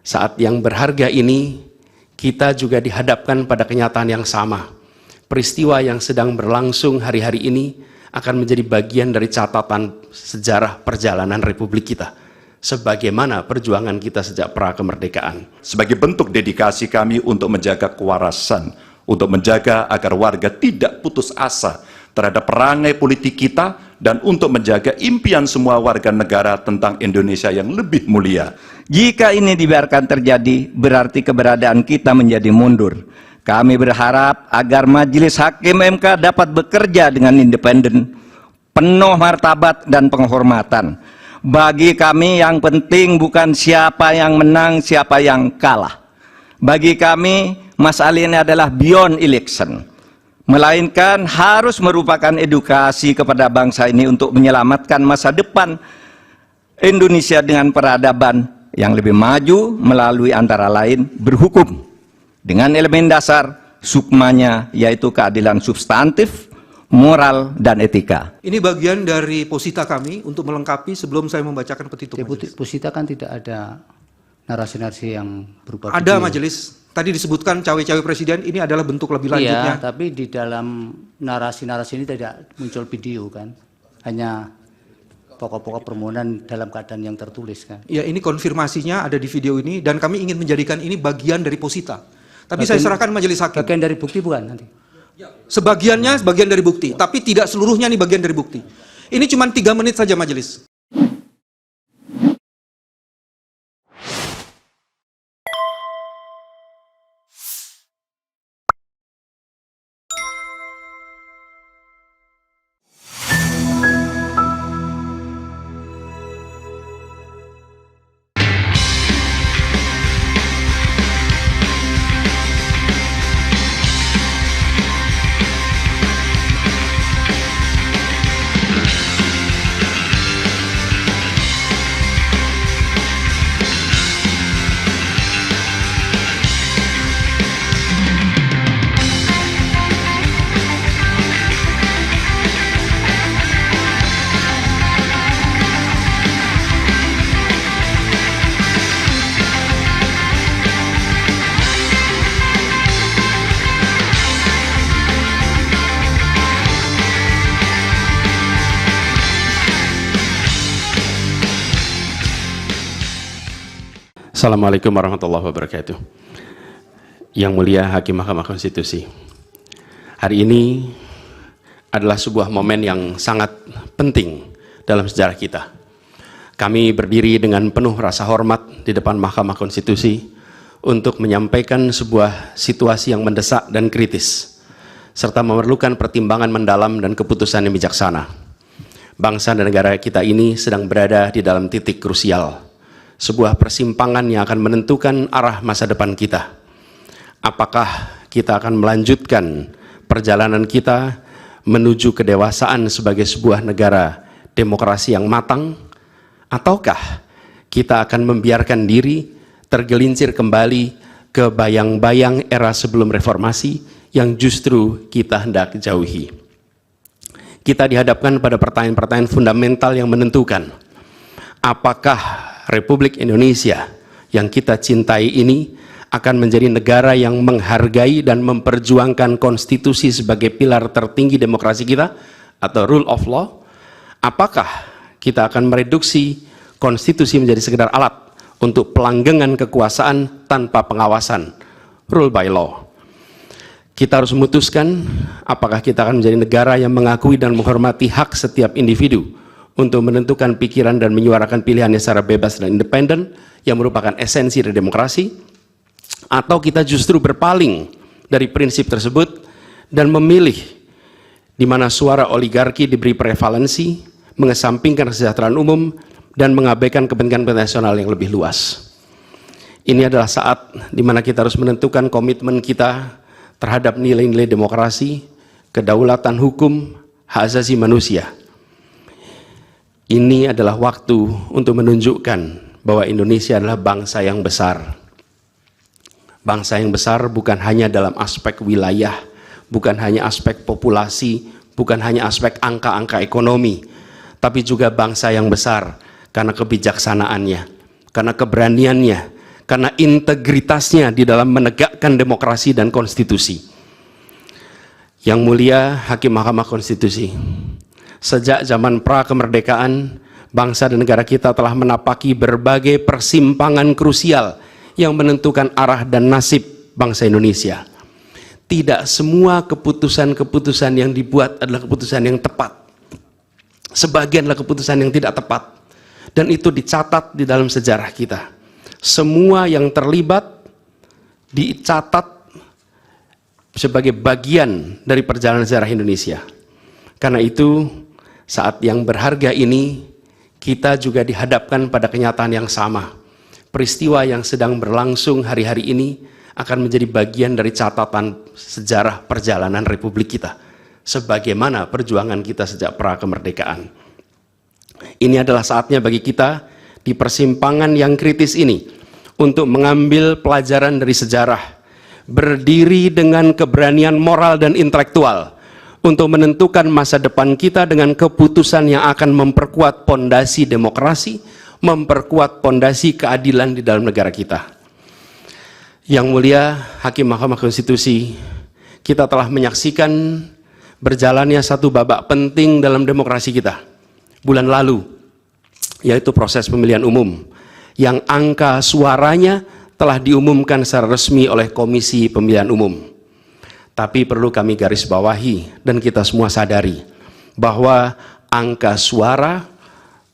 Saat yang berharga ini, kita juga dihadapkan pada kenyataan yang sama. Peristiwa yang sedang berlangsung hari-hari ini akan menjadi bagian dari catatan sejarah perjalanan Republik kita, sebagaimana perjuangan kita sejak pra-kemerdekaan. Sebagai bentuk dedikasi kami untuk menjaga kewarasan, untuk menjaga agar warga tidak putus asa terhadap perangai politik kita, dan untuk menjaga impian semua warga negara tentang Indonesia yang lebih mulia. Jika ini dibiarkan terjadi, berarti keberadaan kita menjadi mundur. Kami berharap agar Majelis Hakim MK dapat bekerja dengan independen, penuh martabat dan penghormatan. Bagi kami yang penting bukan siapa yang menang, siapa yang kalah. Bagi kami, masalah ini adalah beyond election, melainkan harus merupakan edukasi kepada bangsa ini untuk menyelamatkan masa depan Indonesia dengan peradaban yang lebih maju melalui antara lain berhukum dengan elemen dasar sukmanya, yaitu keadilan substantif, moral, dan etika. Ini bagian dari posita kami untuk melengkapi sebelum saya membacakan petitum. Posita kan tidak ada narasi-narasi yang berupa ada video. Majelis. Tadi disebutkan cawe-cawe presiden, ini adalah bentuk lebih lanjutnya. Iya, tapi di dalam narasi-narasi ini tidak muncul video kan. Hanya pokok-pokok permohonan dalam keadaan yang tertulis kan. Ya, ini konfirmasinya ada di video ini dan kami ingin menjadikan ini bagian dari posita. Tapi saya serahkan Majelis Hakim. Bagian dari bukti bukan nanti? Sebagiannya bagian dari bukti, tapi tidak seluruhnya ini bagian dari bukti. Ini cuma 3 menit saja Majelis. Assalamualaikum warahmatullahi wabarakatuh. Yang mulia Hakim Mahkamah Konstitusi, hari ini adalah sebuah momen yang sangat penting dalam sejarah kita. Kami berdiri dengan penuh rasa hormat di depan Mahkamah Konstitusi untuk menyampaikan sebuah situasi yang mendesak dan kritis, serta memerlukan pertimbangan mendalam dan keputusan yang bijaksana. Bangsa dan negara kita ini sedang berada di dalam titik krusial, sebuah persimpangan yang akan menentukan arah masa depan kita. Apakah kita akan melanjutkan perjalanan kita menuju kedewasaan sebagai sebuah negara demokrasi yang matang, ataukah kita akan membiarkan diri tergelincir kembali ke bayang-bayang era sebelum reformasi yang justru kita hendak jauhi. Kita dihadapkan pada pertanyaan-pertanyaan fundamental yang menentukan apakah Republik Indonesia yang kita cintai ini akan menjadi negara yang menghargai dan memperjuangkan konstitusi sebagai pilar tertinggi demokrasi kita atau rule of law. Apakah kita akan mereduksi konstitusi menjadi sekedar alat untuk pelanggengan kekuasaan tanpa pengawasan, rule by law. Kita harus memutuskan apakah kita akan menjadi negara yang mengakui dan menghormati hak setiap individu untuk menentukan pikiran dan menyuarakan pilihannya secara bebas dan independen yang merupakan esensi dari demokrasi, atau kita justru berpaling dari prinsip tersebut dan memilih di mana suara oligarki diberi prevalensi, mengesampingkan kesejahteraan umum dan mengabaikan kepentingan nasional yang lebih luas. Ini adalah saat di mana kita harus menentukan komitmen kita terhadap nilai-nilai demokrasi, kedaulatan hukum, hak asasi manusia. Ini adalah waktu untuk menunjukkan bahwa Indonesia adalah bangsa yang besar. Bangsa yang besar bukan hanya dalam aspek wilayah, bukan hanya aspek populasi, bukan hanya aspek angka-angka ekonomi, tapi juga bangsa yang besar karena kebijaksanaannya, karena keberaniannya, karena integritasnya di dalam menegakkan demokrasi dan konstitusi. Yang mulia Hakim Mahkamah Konstitusi, sejak zaman pra-kemerdekaan, bangsa dan negara kita telah menapaki berbagai persimpangan krusial yang menentukan arah dan nasib bangsa Indonesia. Tidak semua keputusan-keputusan yang dibuat adalah keputusan yang tepat. Sebagian adalah keputusan yang tidak tepat. Dan itu dicatat di dalam sejarah kita. Semua yang terlibat dicatat sebagai bagian dari perjalanan sejarah Indonesia. Karena itu, saat yang berharga ini, kita juga dihadapkan pada kenyataan yang sama. Peristiwa yang sedang berlangsung hari-hari ini akan menjadi bagian dari catatan sejarah perjalanan Republik kita, sebagaimana perjuangan kita sejak pra-kemerdekaan. Ini adalah saatnya bagi kita di persimpangan yang kritis ini untuk mengambil pelajaran dari sejarah, berdiri dengan keberanian moral dan intelektual untuk menentukan masa depan kita dengan keputusan yang akan memperkuat pondasi demokrasi, memperkuat pondasi keadilan di dalam negara kita. Yang mulia Hakim Mahkamah Konstitusi, kita telah menyaksikan berjalannya satu babak penting dalam demokrasi kita bulan lalu, yaitu proses pemilihan umum yang angka suaranya telah diumumkan secara resmi oleh Komisi Pemilihan Umum. Tapi perlu kami garis bawahi dan kita semua sadari bahwa angka suara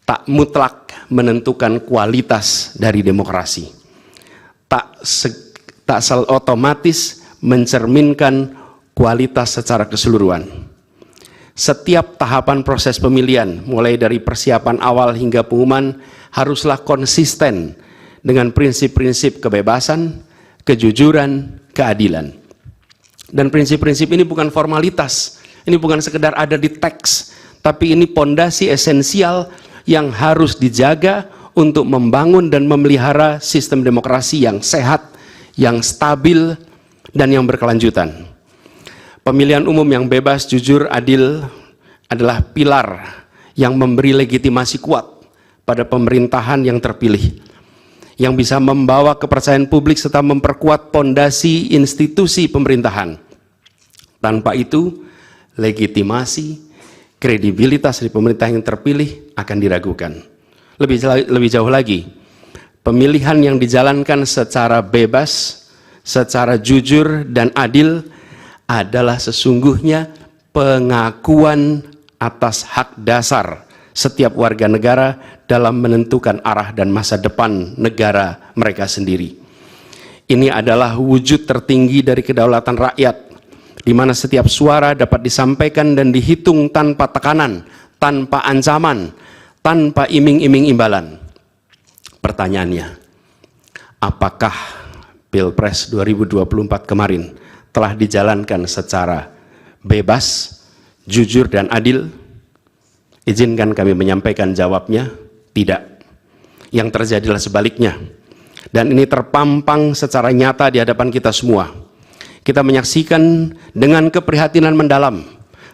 tak mutlak menentukan kualitas dari demokrasi. Tak otomatis mencerminkan kualitas secara keseluruhan. Setiap tahapan proses pemilihan, mulai dari persiapan awal hingga pengumuman, haruslah konsisten dengan prinsip-prinsip kebebasan, kejujuran, keadilan. Dan prinsip-prinsip ini bukan formalitas, ini bukan sekedar ada di teks, tapi ini pondasi esensial yang harus dijaga untuk membangun dan memelihara sistem demokrasi yang sehat, yang stabil, dan yang berkelanjutan. Pemilihan umum yang bebas, jujur, adil adalah pilar yang memberi legitimasi kuat pada pemerintahan yang terpilih, yang bisa membawa kepercayaan publik serta memperkuat pondasi institusi pemerintahan. Tanpa itu, legitimasi, kredibilitas dari pemerintah yang terpilih akan diragukan. Lebih jauh lagi, pemilihan yang dijalankan secara bebas, secara jujur dan adil adalah sesungguhnya pengakuan atas hak dasar setiap warga negara dalam menentukan arah dan masa depan negara mereka sendiri. Ini adalah wujud tertinggi dari kedaulatan rakyat, di mana setiap suara dapat disampaikan dan dihitung tanpa tekanan, tanpa ancaman, tanpa iming-iming imbalan. Pertanyaannya, apakah Pilpres 2024 kemarin telah dijalankan secara bebas, jujur, dan adil? Izinkan kami menyampaikan jawabnya, tidak. Yang terjadi adalah sebaliknya. Dan ini terpampang secara nyata di hadapan kita semua. Kita menyaksikan dengan keprihatinan mendalam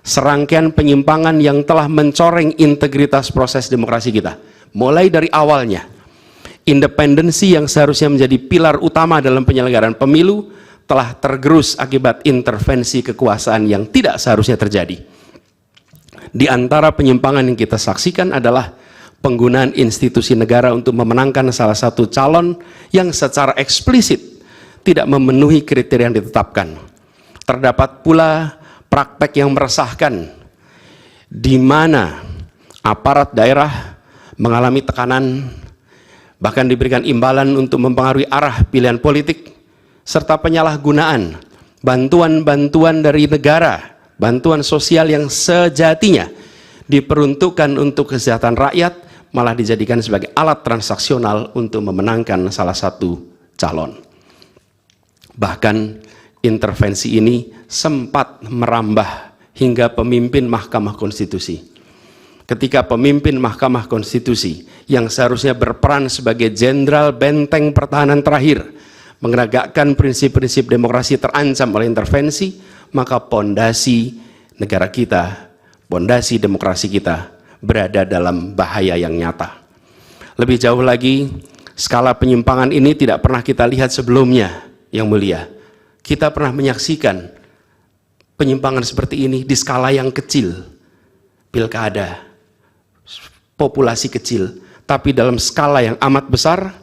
serangkaian penyimpangan yang telah mencoreng integritas proses demokrasi kita. Mulai dari awalnya, independensi yang seharusnya menjadi pilar utama dalam penyelenggaraan pemilu telah tergerus akibat intervensi kekuasaan yang tidak seharusnya terjadi. Di antara penyimpangan yang kita saksikan adalah penggunaan institusi negara untuk memenangkan salah satu calon yang secara eksplisit tidak memenuhi kriteria yang ditetapkan. Terdapat pula praktek yang meresahkan, di mana aparat daerah mengalami tekanan, bahkan diberikan imbalan untuk mempengaruhi arah pilihan politik, serta penyalahgunaan bantuan-bantuan dari negara, bantuan sosial yang sejatinya diperuntukkan untuk kesejahteraan rakyat, malah dijadikan sebagai alat transaksional untuk memenangkan salah satu calon. Bahkan intervensi ini sempat merambah hingga pemimpin Mahkamah Konstitusi. Ketika pemimpin Mahkamah Konstitusi yang seharusnya berperan sebagai jenderal benteng pertahanan terakhir menegakkan prinsip-prinsip demokrasi terancam oleh intervensi, maka pondasi negara kita, pondasi demokrasi kita berada dalam bahaya yang nyata. Lebih jauh lagi, Skala penyimpangan ini tidak pernah kita lihat sebelumnya, Yang Mulia. Kita pernah menyaksikan penyimpangan seperti ini di skala yang kecil, pilkada, populasi kecil, tapi dalam skala yang amat besar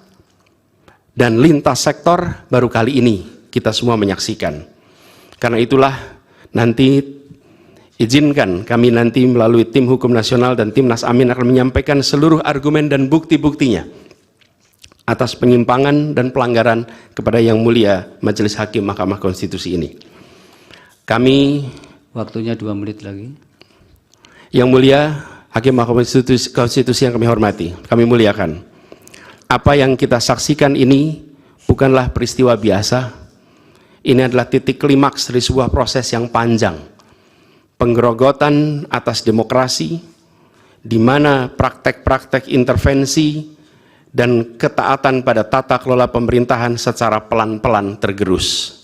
dan lintas sektor baru kali ini kita semua menyaksikan. Karena itulah nanti izinkan kami nanti melalui tim hukum nasional dan Timnas Amin akan menyampaikan seluruh argumen dan bukti-buktinya atas penyimpangan dan pelanggaran kepada Yang Mulia Majelis Hakim Mahkamah Konstitusi ini. Kami, Waktunya 2 menit lagi. Yang Mulia Hakim Mahkamah Konstitusi yang kami hormati, kami muliakan. Apa yang kita saksikan ini bukanlah peristiwa biasa. Ini adalah titik klimaks dari sebuah proses yang panjang. Penggerogotan atas demokrasi, di mana praktek-praktek intervensi dan ketaatan pada tata kelola pemerintahan secara pelan-pelan tergerus.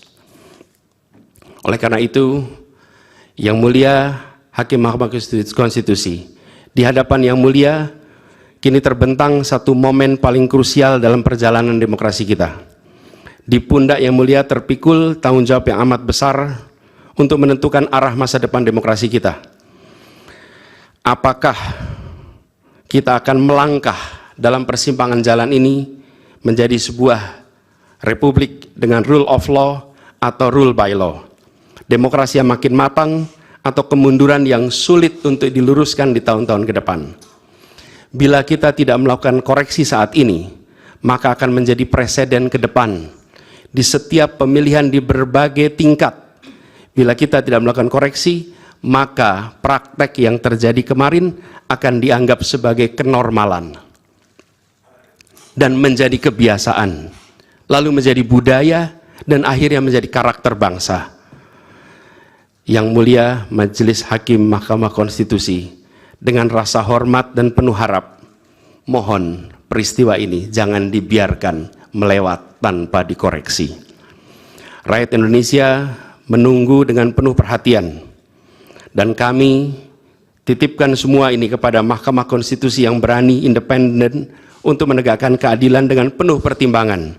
Oleh karena itu, Yang Mulia Hakim Mahkamah Konstitusi, di hadapan Yang Mulia, kini terbentang satu momen paling krusial dalam perjalanan demokrasi kita. Di pundak Yang Mulia terpikul tanggung jawab yang amat besar untuk menentukan arah masa depan demokrasi kita. Apakah kita akan melangkah dalam persimpangan jalan ini menjadi sebuah republik dengan rule of law atau rule by law? Demokrasi yang makin matang atau kemunduran yang sulit untuk diluruskan di tahun-tahun ke depan? Bila kita tidak melakukan koreksi saat ini, maka akan menjadi preseden ke depan di setiap pemilihan di berbagai tingkat. Bila kita tidak melakukan koreksi, maka praktek yang terjadi kemarin akan dianggap sebagai kenormalan dan menjadi kebiasaan, lalu menjadi budaya dan akhirnya menjadi karakter bangsa. Yang Mulia Majelis Hakim Mahkamah Konstitusi, dengan rasa hormat dan penuh harap, mohon peristiwa ini jangan dibiarkan melewat tanpa dikoreksi. Rakyat Indonesia menunggu dengan penuh perhatian, dan kami titipkan semua ini kepada Mahkamah Konstitusi yang berani, independen, untuk menegakkan keadilan dengan penuh pertimbangan.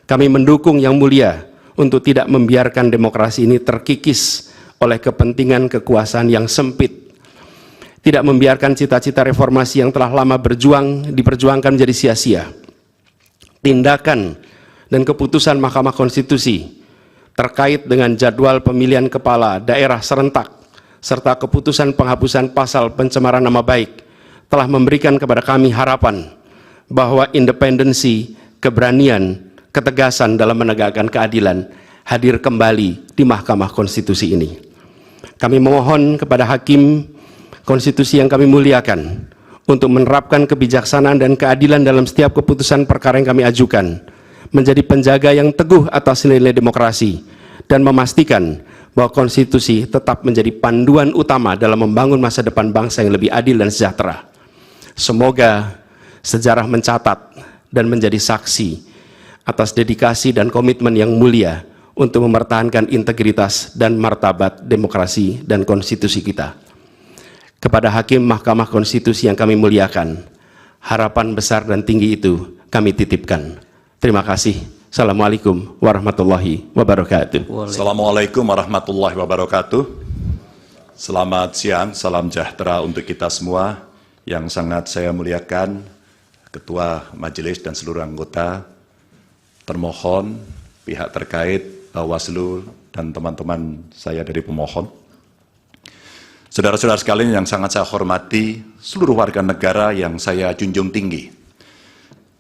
Kami mendukung Yang Mulia untuk tidak membiarkan demokrasi ini terkikis oleh kepentingan kekuasaan yang sempit, tidak membiarkan cita-cita reformasi yang telah lama diperjuangkan menjadi sia-sia. Tindakan dan keputusan Mahkamah Konstitusi terkait dengan jadwal pemilihan kepala daerah serentak serta keputusan penghapusan pasal pencemaran nama baik telah memberikan kepada kami harapan bahwa independensi, keberanian, ketegasan dalam menegakkan keadilan hadir kembali di Mahkamah Konstitusi ini. Kami memohon kepada Hakim Konstitusi yang kami muliakan untuk menerapkan kebijaksanaan dan keadilan dalam setiap keputusan perkara yang kami ajukan, menjadi penjaga yang teguh atas nilai demokrasi, dan memastikan bahwa konstitusi tetap menjadi panduan utama dalam membangun masa depan bangsa yang lebih adil dan sejahtera. Semoga sejarah mencatat dan menjadi saksi atas dedikasi dan komitmen yang mulia untuk mempertahankan integritas dan martabat demokrasi dan konstitusi kita. Kepada Hakim Mahkamah Konstitusi yang kami muliakan, harapan besar dan tinggi itu kami titipkan. Terima kasih. Assalamualaikum warahmatullahi wabarakatuh. Assalamualaikum warahmatullahi wabarakatuh. Selamat siang, salam sejahtera untuk kita semua. Yang sangat saya muliakan Ketua Majelis dan seluruh anggota, termohon, pihak terkait, Bawaslu, dan teman-teman saya dari pemohon. Saudara-saudara sekalian yang sangat saya hormati, seluruh warga negara yang saya junjung tinggi.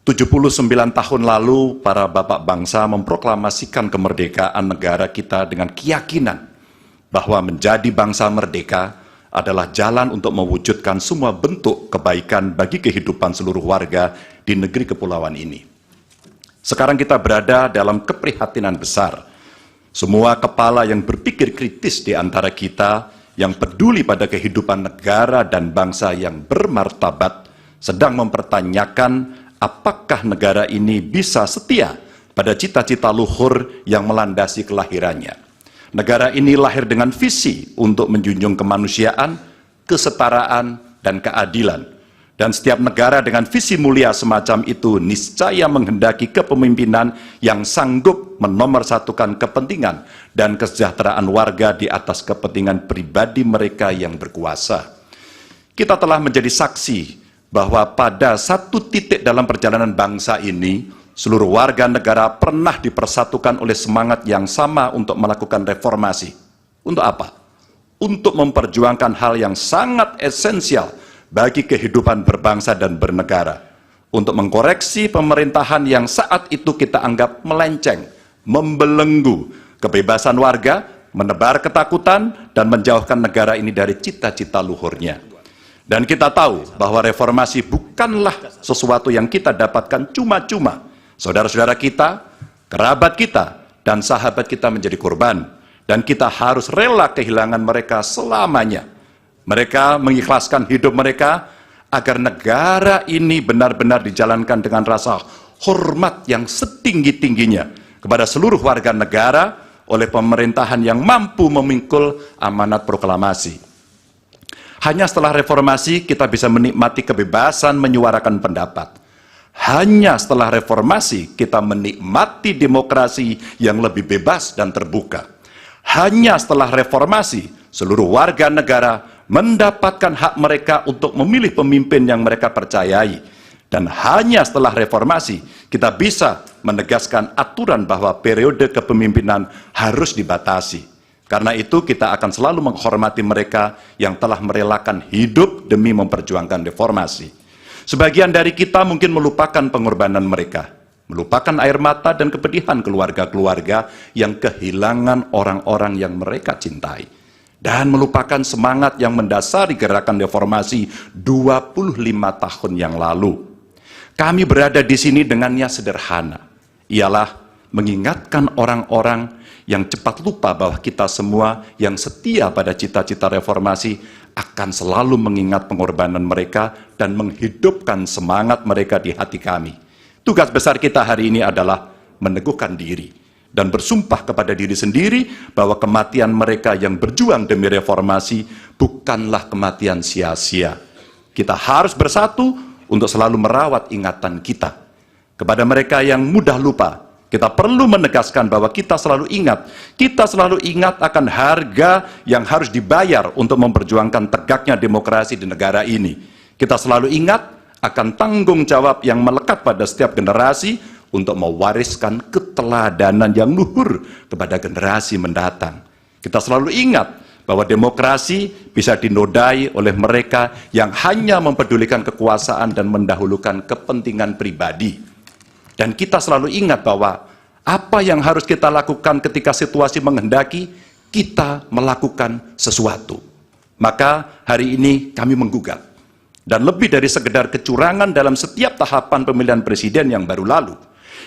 79 tahun lalu, para bapak bangsa memproklamasikan kemerdekaan negara kita dengan keyakinan bahwa menjadi bangsa merdeka adalah jalan untuk mewujudkan semua bentuk kebaikan bagi kehidupan seluruh warga di negeri kepulauan ini. Sekarang kita berada dalam keprihatinan besar. Semua kepala yang berpikir kritis di antara kita, yang peduli pada kehidupan negara dan bangsa yang bermartabat, sedang mempertanyakan apakah negara ini bisa setia pada cita-cita luhur yang melandasi kelahirannya. Negara ini lahir dengan visi untuk menjunjung kemanusiaan, kesetaraan, dan keadilan. Dan setiap negara dengan visi mulia semacam itu niscaya menghendaki kepemimpinan yang sanggup menomorsatukan kepentingan dan kesejahteraan warga di atas kepentingan pribadi mereka yang berkuasa. Kita telah menjadi saksi bahwa pada satu titik dalam perjalanan bangsa ini, seluruh warga negara pernah dipersatukan oleh semangat yang sama untuk melakukan reformasi. Untuk apa? Untuk memperjuangkan hal yang sangat esensial bagi kehidupan berbangsa dan bernegara, untuk mengkoreksi pemerintahan yang saat itu kita anggap melenceng, membelenggu kebebasan warga, menebar ketakutan, dan menjauhkan negara ini dari cita-cita luhurnya. Dan kita tahu bahwa reformasi bukanlah sesuatu yang kita dapatkan cuma-cuma. Saudara-saudara kita, kerabat kita, dan sahabat kita menjadi korban, dan kita harus rela kehilangan mereka selamanya. Mereka mengikhlaskan hidup mereka agar negara ini benar-benar dijalankan dengan rasa hormat yang setinggi-tingginya kepada seluruh warga negara oleh pemerintahan yang mampu memikul amanat proklamasi. Hanya setelah reformasi kita bisa menikmati kebebasan menyuarakan pendapat. Hanya setelah reformasi kita menikmati demokrasi yang lebih bebas dan terbuka. Hanya setelah reformasi seluruh warga negara mendapatkan hak mereka untuk memilih pemimpin yang mereka percayai. Dan hanya setelah reformasi, kita bisa menegaskan aturan bahwa periode kepemimpinan harus dibatasi. Karena itu kita akan selalu menghormati mereka yang telah merelakan hidup demi memperjuangkan reformasi. Sebagian dari kita mungkin melupakan pengorbanan mereka, melupakan air mata dan kepedihan keluarga-keluarga yang kehilangan orang-orang yang mereka cintai. Dan melupakan semangat yang mendasari gerakan reformasi 25 tahun yang lalu. Kami berada di sini dengannya sederhana, ialah mengingatkan orang-orang yang cepat lupa bahwa kita semua yang setia pada cita-cita reformasi akan selalu mengingat pengorbanan mereka dan menghidupkan semangat mereka di hati kami. Tugas besar kita hari ini adalah meneguhkan diri dan bersumpah kepada diri sendiri bahwa kematian mereka yang berjuang demi reformasi bukanlah kematian sia-sia. Kita harus bersatu untuk selalu merawat ingatan kita. Kepada mereka yang mudah lupa, kita perlu menegaskan bahwa kita selalu ingat akan harga yang harus dibayar untuk memperjuangkan tegaknya demokrasi di negara ini. Kita selalu ingat akan tanggung jawab yang melekat pada setiap generasi untuk mewariskan keteladanan yang luhur kepada generasi mendatang. Kita selalu ingat bahwa demokrasi bisa dinodai oleh mereka yang hanya mempedulikan kekuasaan dan mendahulukan kepentingan pribadi. Dan kita selalu ingat bahwa apa yang harus kita lakukan ketika situasi menghendaki, kita melakukan sesuatu. Maka hari ini kami menggugat. Dan lebih dari sekedar kecurangan dalam setiap tahapan pemilihan presiden yang baru lalu,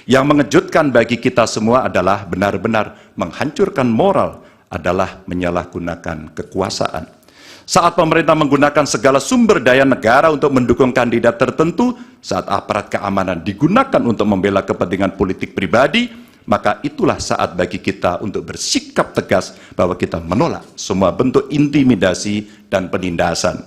yang mengejutkan bagi kita semua adalah benar-benar menghancurkan moral, adalah menyalahgunakan kekuasaan. Saat pemerintah menggunakan segala sumber daya negara untuk mendukung kandidat tertentu, saat aparat keamanan digunakan untuk membela kepentingan politik pribadi, maka itulah saat bagi kita untuk bersikap tegas bahwa kita menolak semua bentuk intimidasi dan penindasan.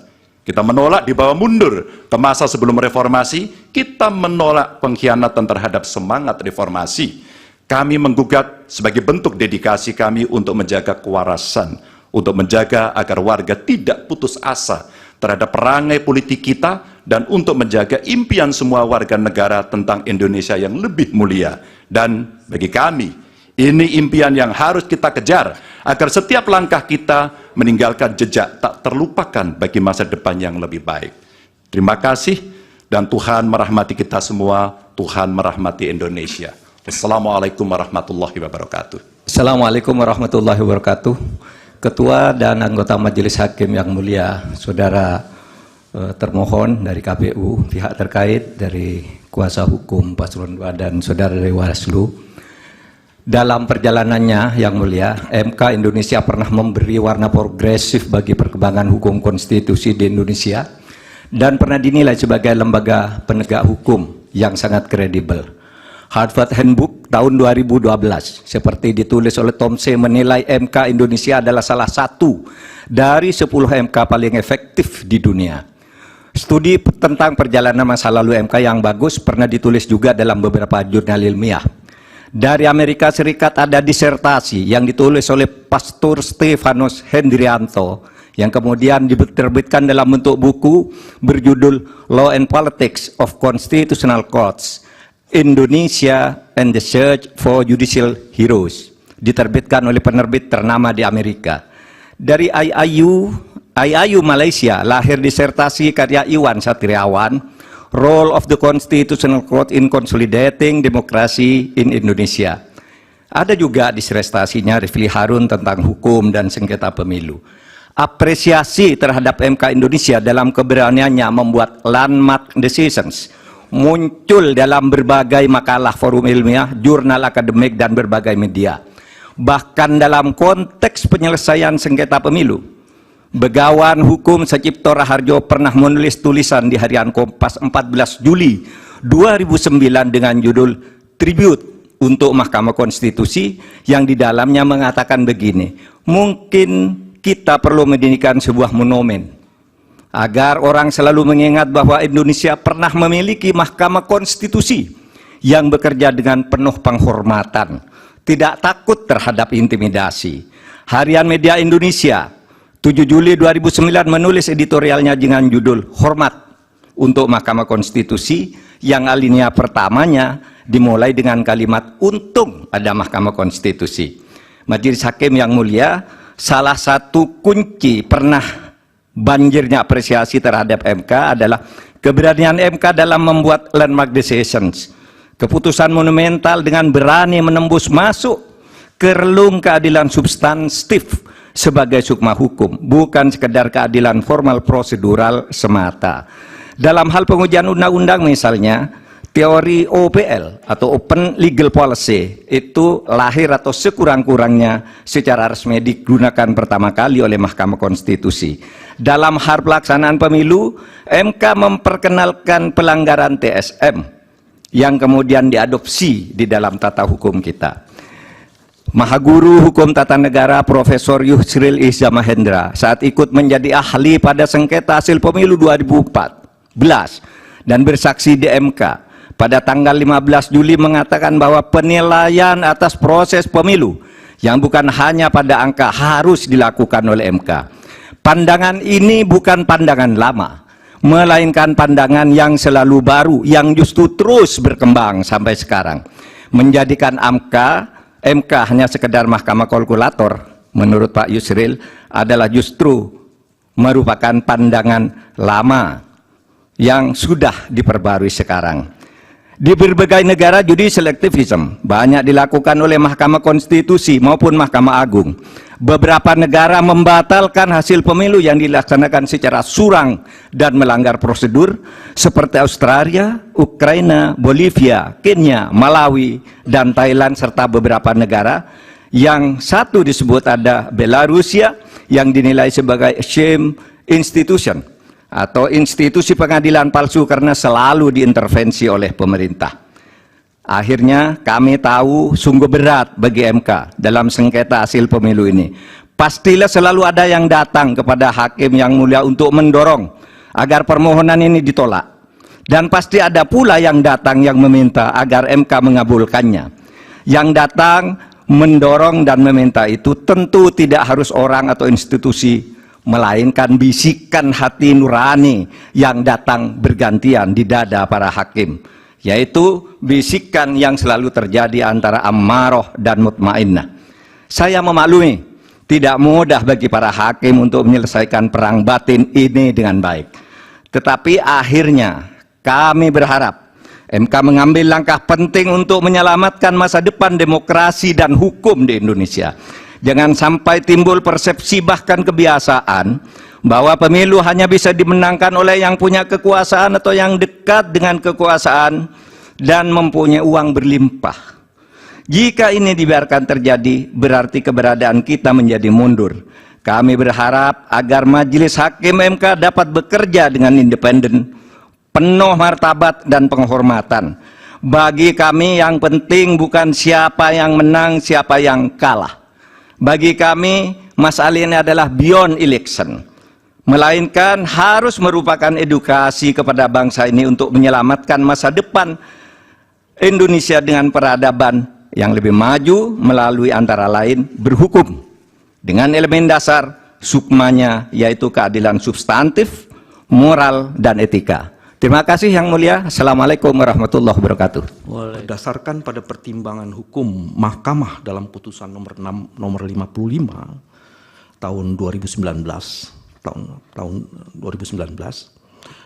Kita menolak dibawa mundur ke masa sebelum reformasi, kita menolak pengkhianatan terhadap semangat reformasi. Kami menggugat sebagai bentuk dedikasi kami untuk menjaga kewarasan, untuk menjaga agar warga tidak putus asa terhadap perangai politik kita, dan untuk menjaga impian semua warga negara tentang Indonesia yang lebih mulia. Dan bagi kami, ini impian yang harus kita kejar, agar setiap langkah kita meninggalkan jejak tak terlupakan bagi masa depan yang lebih baik. Terima kasih, dan Tuhan merahmati kita semua, Tuhan merahmati Indonesia. Wassalamualaikum warahmatullahi wabarakatuh. Assalamualaikum warahmatullahi wabarakatuh. Ketua dan anggota Majelis Hakim yang mulia, saudara termohon dari KPU, pihak terkait dari kuasa hukum Paslon 2 dan saudara dari Bawaslu. Dalam perjalanannya yang mulia, MK Indonesia pernah memberi warna progresif bagi perkembangan hukum konstitusi di Indonesia dan pernah dinilai sebagai lembaga penegak hukum yang sangat kredibel. Harvard Handbook tahun 2012 seperti ditulis oleh Tom C. menilai MK Indonesia adalah salah satu dari 10 MK paling efektif di dunia. Studi tentang perjalanan masa lalu MK yang bagus pernah ditulis juga dalam beberapa jurnal ilmiah. Dari Amerika Serikat ada disertasi yang ditulis oleh Pastor Stefanus Hendrianto yang kemudian diterbitkan dalam bentuk buku berjudul Law and Politics of Constitutional Courts, Indonesia and the Search for Judicial Heroes, diterbitkan oleh penerbit ternama di Amerika. Dari IAIU Malaysia lahir disertasi karya Iwan Satriawan, Role of the Constitutional Court in Consolidating Democracy in Indonesia. Ada juga disertasinya Rifli Harun tentang hukum dan sengketa pemilu. Apresiasi terhadap MK Indonesia dalam keberaniannya membuat landmark decisions muncul dalam berbagai makalah forum ilmiah, jurnal akademik, dan berbagai media. Bahkan dalam konteks penyelesaian sengketa pemilu, Begawan Hukum Sacipto Raharjo pernah menulis tulisan di Harian Kompas 14 Juli 2009 dengan judul Tribute untuk Mahkamah Konstitusi, yang di dalamnya mengatakan begini: mungkin kita perlu mendirikan sebuah monumen agar orang selalu mengingat bahwa Indonesia pernah memiliki Mahkamah Konstitusi yang bekerja dengan penuh penghormatan, tidak takut terhadap intimidasi. Harian Media Indonesia 7 Juli 2009 menulis editorialnya dengan judul Hormat untuk Mahkamah Konstitusi, yang alinea pertamanya dimulai dengan kalimat untung ada Mahkamah Konstitusi. Majelis Hakim yang mulia, salah satu kunci pernah banjirnya apresiasi terhadap MK adalah keberanian MK dalam membuat landmark decisions, keputusan monumental dengan berani menembus masuk ke relung keadilan substantif sebagai sukma hukum, bukan sekedar keadilan formal prosedural semata. Dalam hal pengujian undang-undang misalnya, teori OPL atau Open Legal Policy itu lahir atau sekurang-kurangnya secara resmi digunakan pertama kali oleh Mahkamah Konstitusi. Dalam hal pelaksanaan pemilu, MK memperkenalkan pelanggaran TSM yang kemudian diadopsi di dalam tata hukum kita. Mahaguru Hukum Tata Negara Profesor Yusril Iza Mahendra saat ikut menjadi ahli pada sengketa hasil pemilu 2014 dan bersaksi di MK pada tanggal 15 Juli mengatakan bahwa penilaian atas proses pemilu yang bukan hanya pada angka harus dilakukan oleh MK. Pandangan ini bukan pandangan lama, melainkan pandangan yang selalu baru, yang justru terus berkembang sampai sekarang, menjadikan MK hanya sekedar mahkamah kalkulator, menurut Pak Yusril, adalah justru merupakan pandangan lama yang sudah diperbarui sekarang. Di berbagai negara judicial activism banyak dilakukan oleh Mahkamah Konstitusi maupun Mahkamah Agung. Beberapa negara membatalkan hasil pemilu yang dilaksanakan secara curang dan melanggar prosedur, seperti Australia, Ukraina, Bolivia, Kenya, Malawi, dan Thailand, serta beberapa negara yang satu disebut ada Belarusia yang dinilai sebagai shame institution atau institusi pengadilan palsu karena selalu diintervensi oleh pemerintah. Akhirnya kami tahu sungguh berat bagi MK dalam sengketa hasil pemilu ini. Pastilah selalu ada yang datang kepada hakim yang mulia untuk mendorong agar permohonan ini ditolak. Dan pasti ada pula yang datang yang meminta agar MK mengabulkannya. Yang datang mendorong dan meminta itu tentu tidak harus orang atau institusi, melainkan bisikan hati nurani yang datang bergantian di dada para hakim, yaitu bisikan yang selalu terjadi antara ammaroh dan mutmainnah. Saya memaklumi tidak mudah bagi para hakim untuk menyelesaikan perang batin ini dengan baik. Tetapi akhirnya kami berharap MK mengambil langkah penting untuk menyelamatkan masa depan demokrasi dan hukum di Indonesia. Jangan sampai timbul persepsi bahkan kebiasaan bahwa pemilu hanya bisa dimenangkan oleh yang punya kekuasaan atau yang dekat dengan kekuasaan dan mempunyai uang berlimpah. Jika ini dibiarkan terjadi, berarti keberadaan kita menjadi mundur. Kami berharap agar Majelis Hakim MK dapat bekerja dengan independen, penuh martabat dan penghormatan. Bagi kami yang penting bukan siapa yang menang, siapa yang kalah. Bagi kami, masalah ini adalah beyond election. melainkan harus merupakan edukasi kepada bangsa ini untuk menyelamatkan masa depan Indonesia dengan peradaban yang lebih maju melalui antara lain berhukum dengan elemen dasar sukmanya, yaitu keadilan substantif, moral, dan etika. Terima kasih Yang Mulia. Assalamualaikum warahmatullahi wabarakatuh. Berdasarkan pada pertimbangan hukum Mahkamah dalam putusan nomor 55 tahun 2019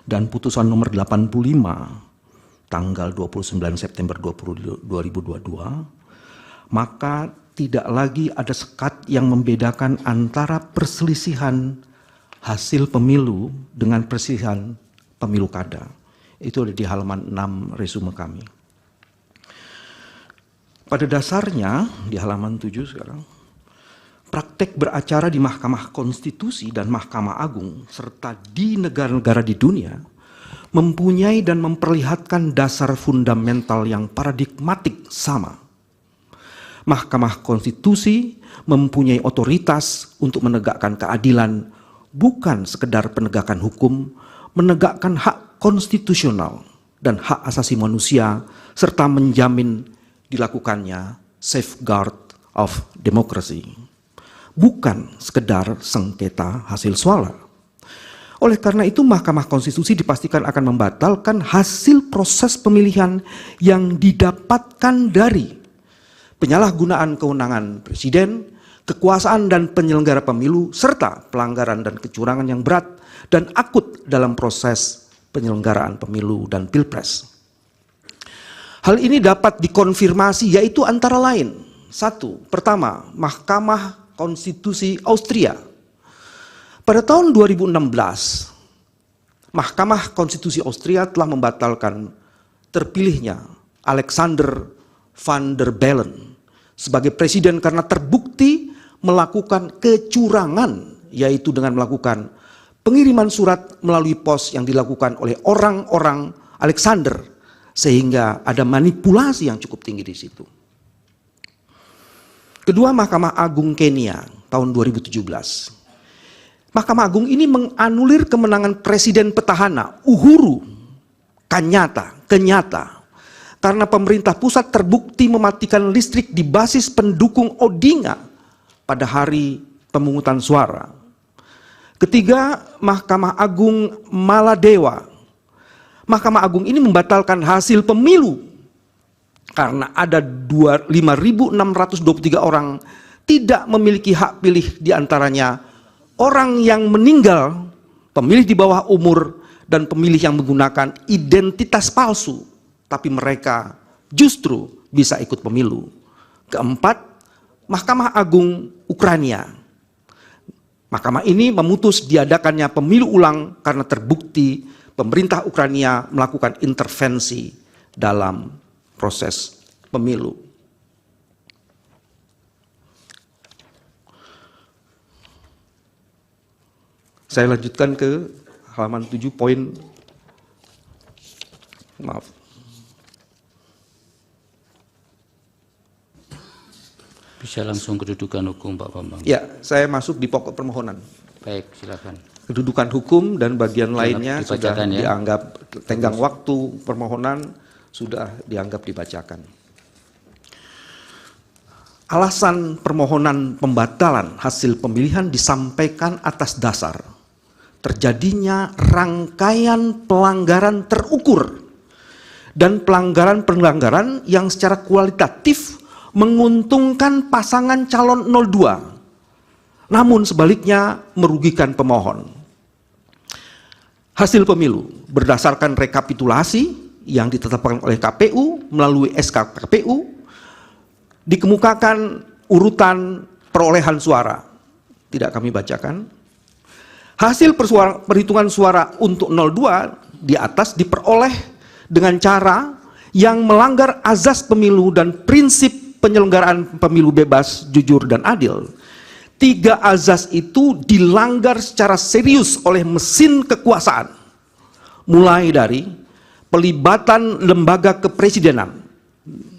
dan putusan nomor 85 tanggal 29 September 2022, maka tidak lagi ada sekat yang membedakan antara perselisihan hasil pemilu dengan perselisihan pemilu kada. Itu ada di halaman 6 resume kami. Pada dasarnya, di halaman 7 sekarang, praktek beracara di Mahkamah Konstitusi dan Mahkamah Agung serta di negara-negara di dunia mempunyai dan memperlihatkan dasar fundamental yang paradigmatik sama. Mahkamah Konstitusi mempunyai otoritas untuk menegakkan keadilan, bukan sekedar penegakan hukum, menegakkan hak konstitusional dan hak asasi manusia, serta menjamin dilakukannya safeguard of democracy. Bukan sekedar sengketa hasil suara. Oleh karena itu, Mahkamah Konstitusi dipastikan akan membatalkan hasil proses pemilihan yang didapatkan dari penyalahgunaan kewenangan presiden, kekuasaan dan penyelenggara pemilu, serta pelanggaran dan kecurangan yang berat dan akut dalam proses penyelenggaraan pemilu dan pilpres. Hal ini dapat dikonfirmasi, yaitu antara lain: 1. Pertama, Mahkamah Konstitusi Austria. Pada tahun 2016, Mahkamah Konstitusi Austria telah membatalkan terpilihnya Alexander van der Bellen sebagai presiden karena terbukti melakukan kecurangan, yaitu dengan melakukan pengiriman surat melalui pos yang dilakukan oleh orang-orang Alexander, sehingga ada manipulasi yang cukup tinggi di situ. Kedua, Mahkamah Agung Kenya tahun 2017. Mahkamah Agung ini menganulir kemenangan Presiden petahana Uhuru Kenyatta karena pemerintah pusat terbukti mematikan listrik di basis pendukung Odinga pada hari pemungutan suara. Ketiga, Mahkamah Agung Maladewa. Mahkamah Agung ini membatalkan hasil pemilu karena ada 5.623 orang tidak memiliki hak pilih, diantaranya orang yang meninggal, pemilih di bawah umur, dan pemilih yang menggunakan identitas palsu, tapi mereka justru bisa ikut pemilu. Keempat, Mahkamah Agung Ukraina. Mahkamah ini memutus diadakannya pemilu ulang karena terbukti pemerintah Ukraina melakukan intervensi dalam proses pemilu. Saya lanjutkan ke halaman 7 poin. Maaf. Bisa langsung kedudukan hukum, Pak Bambang. Ya, saya masuk di pokok permohonan. Baik, silakan. Kedudukan hukum dan bagian lainnya sudah dibacakan, ya. dianggap tenggang waktu permohonan sudah dianggap dibacakan. Alasan permohonan pembatalan hasil pemilihan disampaikan atas dasar terjadinya rangkaian pelanggaran terukur dan pelanggaran-pelanggaran yang secara kualitatif menguntungkan pasangan calon 02, namun sebaliknya merugikan pemohon. Hasil pemilu berdasarkan rekapitulasi yang ditetapkan oleh KPU melalui SK KPU dikemukakan urutan perolehan suara. Tidak kami bacakan. Hasil perhitungan suara untuk 02 di atas diperoleh dengan cara yang melanggar azas pemilu dan prinsip penyelenggaraan pemilu bebas, jujur, dan adil. 3 azas itu dilanggar secara serius oleh mesin kekuasaan, mulai dari pelibatan lembaga kepresidenan,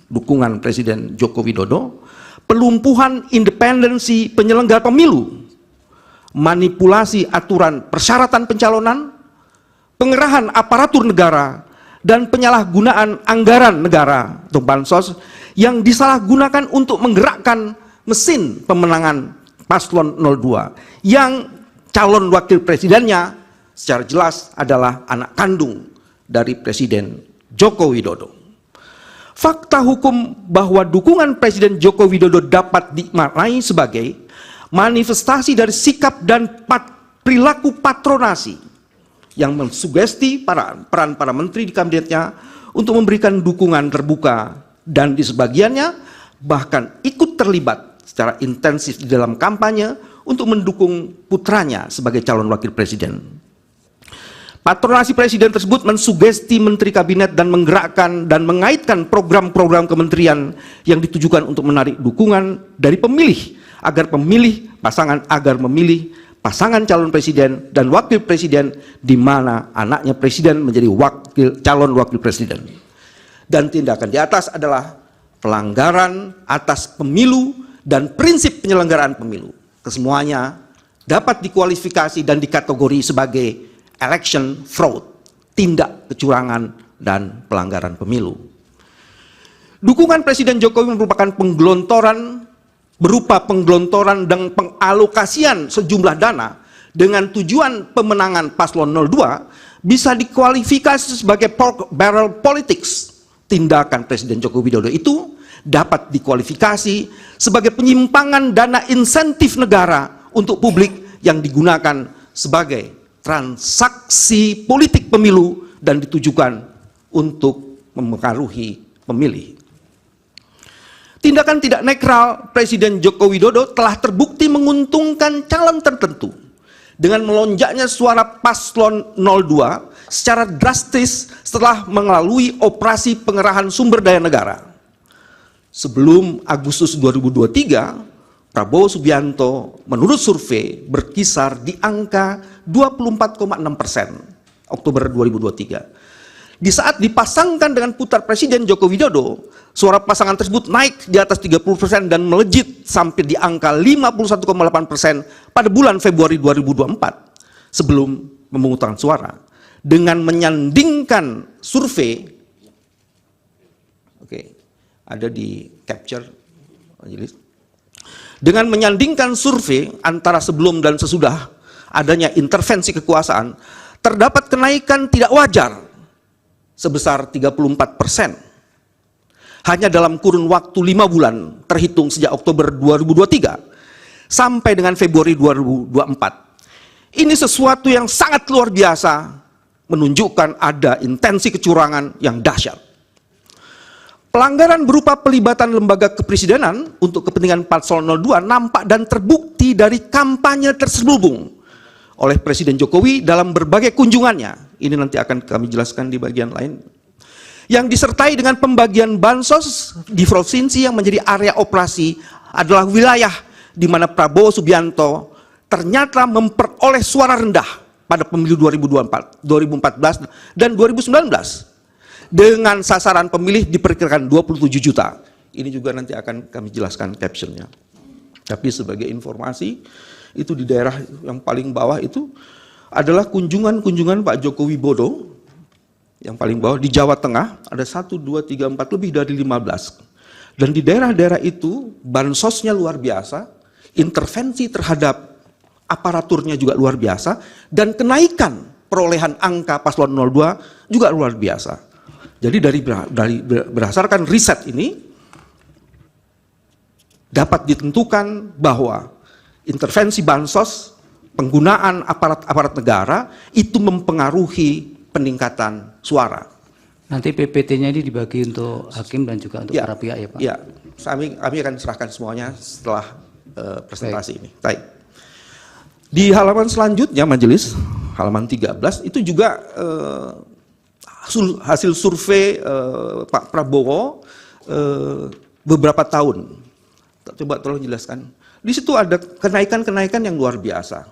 dukungan Presiden Joko Widodo, pelumpuhan independensi penyelenggara pemilu, manipulasi aturan persyaratan pencalonan, pengerahan aparatur negara, dan penyalahgunaan anggaran negara atau bansos yang disalahgunakan untuk menggerakkan mesin pemenangan paslon 02 yang calon wakil presidennya secara jelas adalah anak kandung dari Presiden Joko Widodo. Fakta hukum bahwa dukungan Presiden Joko Widodo dapat dimaknai sebagai manifestasi dari sikap dan perilaku patronasi yang mensugesti peran para menteri di kabinetnya untuk memberikan dukungan terbuka dan di sebagiannya bahkan ikut terlibat secara intensif di dalam kampanye untuk mendukung putranya sebagai calon wakil presiden. Patronasi presiden tersebut mensugesti menteri kabinet dan menggerakkan dan mengaitkan program-program kementerian yang ditujukan untuk menarik dukungan dari pemilih agar memilih pasangan calon presiden dan wakil presiden di mana anaknya presiden menjadi calon wakil presiden. Dan tindakan di atas adalah pelanggaran atas pemilu dan prinsip penyelenggaraan pemilu. Kesemuanya dapat dikualifikasi dan dikategori sebagai election fraud, tindak kecurangan dan pelanggaran pemilu. Dukungan Presiden Jokowi merupakan berupa penggelontoran dan pengalokasian sejumlah dana dengan tujuan pemenangan paslon 02 bisa dikualifikasi sebagai pork barrel politics. Tindakan Presiden Joko Widodo itu dapat dikualifikasi sebagai penyimpangan dana insentif negara untuk publik yang digunakan sebagai transaksi politik pemilu dan ditujukan untuk mempengaruhi pemilih. Tindakan tidak netral Presiden Joko Widodo telah terbukti menguntungkan calon tertentu dengan melonjaknya suara paslon 02 secara drastis setelah melalui operasi pengerahan sumber daya negara. Sebelum Agustus 2023, Prabowo Subianto menurut survei berkisar di angka 24,6% Oktober 2023. Di saat dipasangkan dengan putra Presiden Joko Widodo, suara pasangan tersebut naik di atas 30% dan melejit sampai di angka 51,8% pada bulan Februari 2024 sebelum pemungutan suara. Dengan menyandingkan survei, ada di capture, dengan menyandingkan survei antara sebelum dan sesudah adanya intervensi kekuasaan, terdapat kenaikan tidak wajar sebesar 34% hanya dalam kurun waktu 5 bulan terhitung sejak Oktober 2023 sampai dengan Februari 2024. Ini sesuatu yang sangat luar biasa, menunjukkan ada intensi kecurangan yang dahsyat. Pelanggaran berupa pelibatan lembaga kepresidenan untuk kepentingan paslon 02 nampak dan terbukti dari kampanye terselubung oleh Presiden Jokowi dalam berbagai kunjungannya. Ini nanti akan kami jelaskan di bagian lain. Yang disertai dengan pembagian bansos di provinsi yang menjadi area operasi adalah wilayah di mana Prabowo Subianto ternyata memperoleh suara rendah pada pemilu 2014 dan 2019 dengan sasaran pemilih diperkirakan 27 juta. Ini juga nanti akan kami jelaskan captionnya. Tapi sebagai informasi, itu di daerah yang paling bawah itu adalah kunjungan Pak Joko Widodo yang paling bawah di Jawa Tengah, ada 1, 2, 3, 4, lebih dari 15. Dan di daerah-daerah itu bansosnya luar biasa, intervensi terhadap aparaturnya juga luar biasa, dan kenaikan perolehan angka paslon 02 juga luar biasa. Jadi berdasarkan riset ini dapat ditentukan bahwa intervensi bansos, penggunaan aparat negara itu mempengaruhi peningkatan suara. Nanti PPT-nya ini dibagi untuk hakim dan juga untuk para pihak ya Pak? Ya, kami akan serahkan semuanya setelah presentasi ini. Baik. Di halaman selanjutnya majelis, halaman 13, itu juga hasil survei Pak Prabowo beberapa tahun. Coba tolong jelaskan. Di situ ada kenaikan-kenaikan yang luar biasa.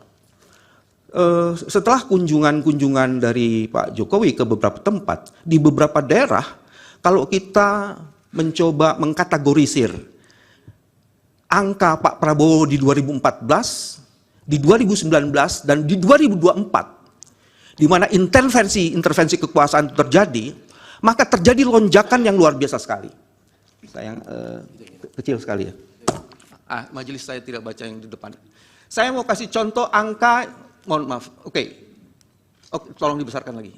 Setelah kunjungan dari Pak Jokowi ke beberapa tempat, di beberapa daerah, kalau kita mencoba mengkategorisir angka Pak Prabowo di 2014 di 2019 dan di 2024, di mana intervensi kekuasaan itu terjadi, maka terjadi lonjakan yang luar biasa sekali. Sayang kecil sekali ya. Majelis saya tidak baca yang di depan. Saya mau kasih contoh angka, mohon maaf. Oke, tolong dibesarkan lagi.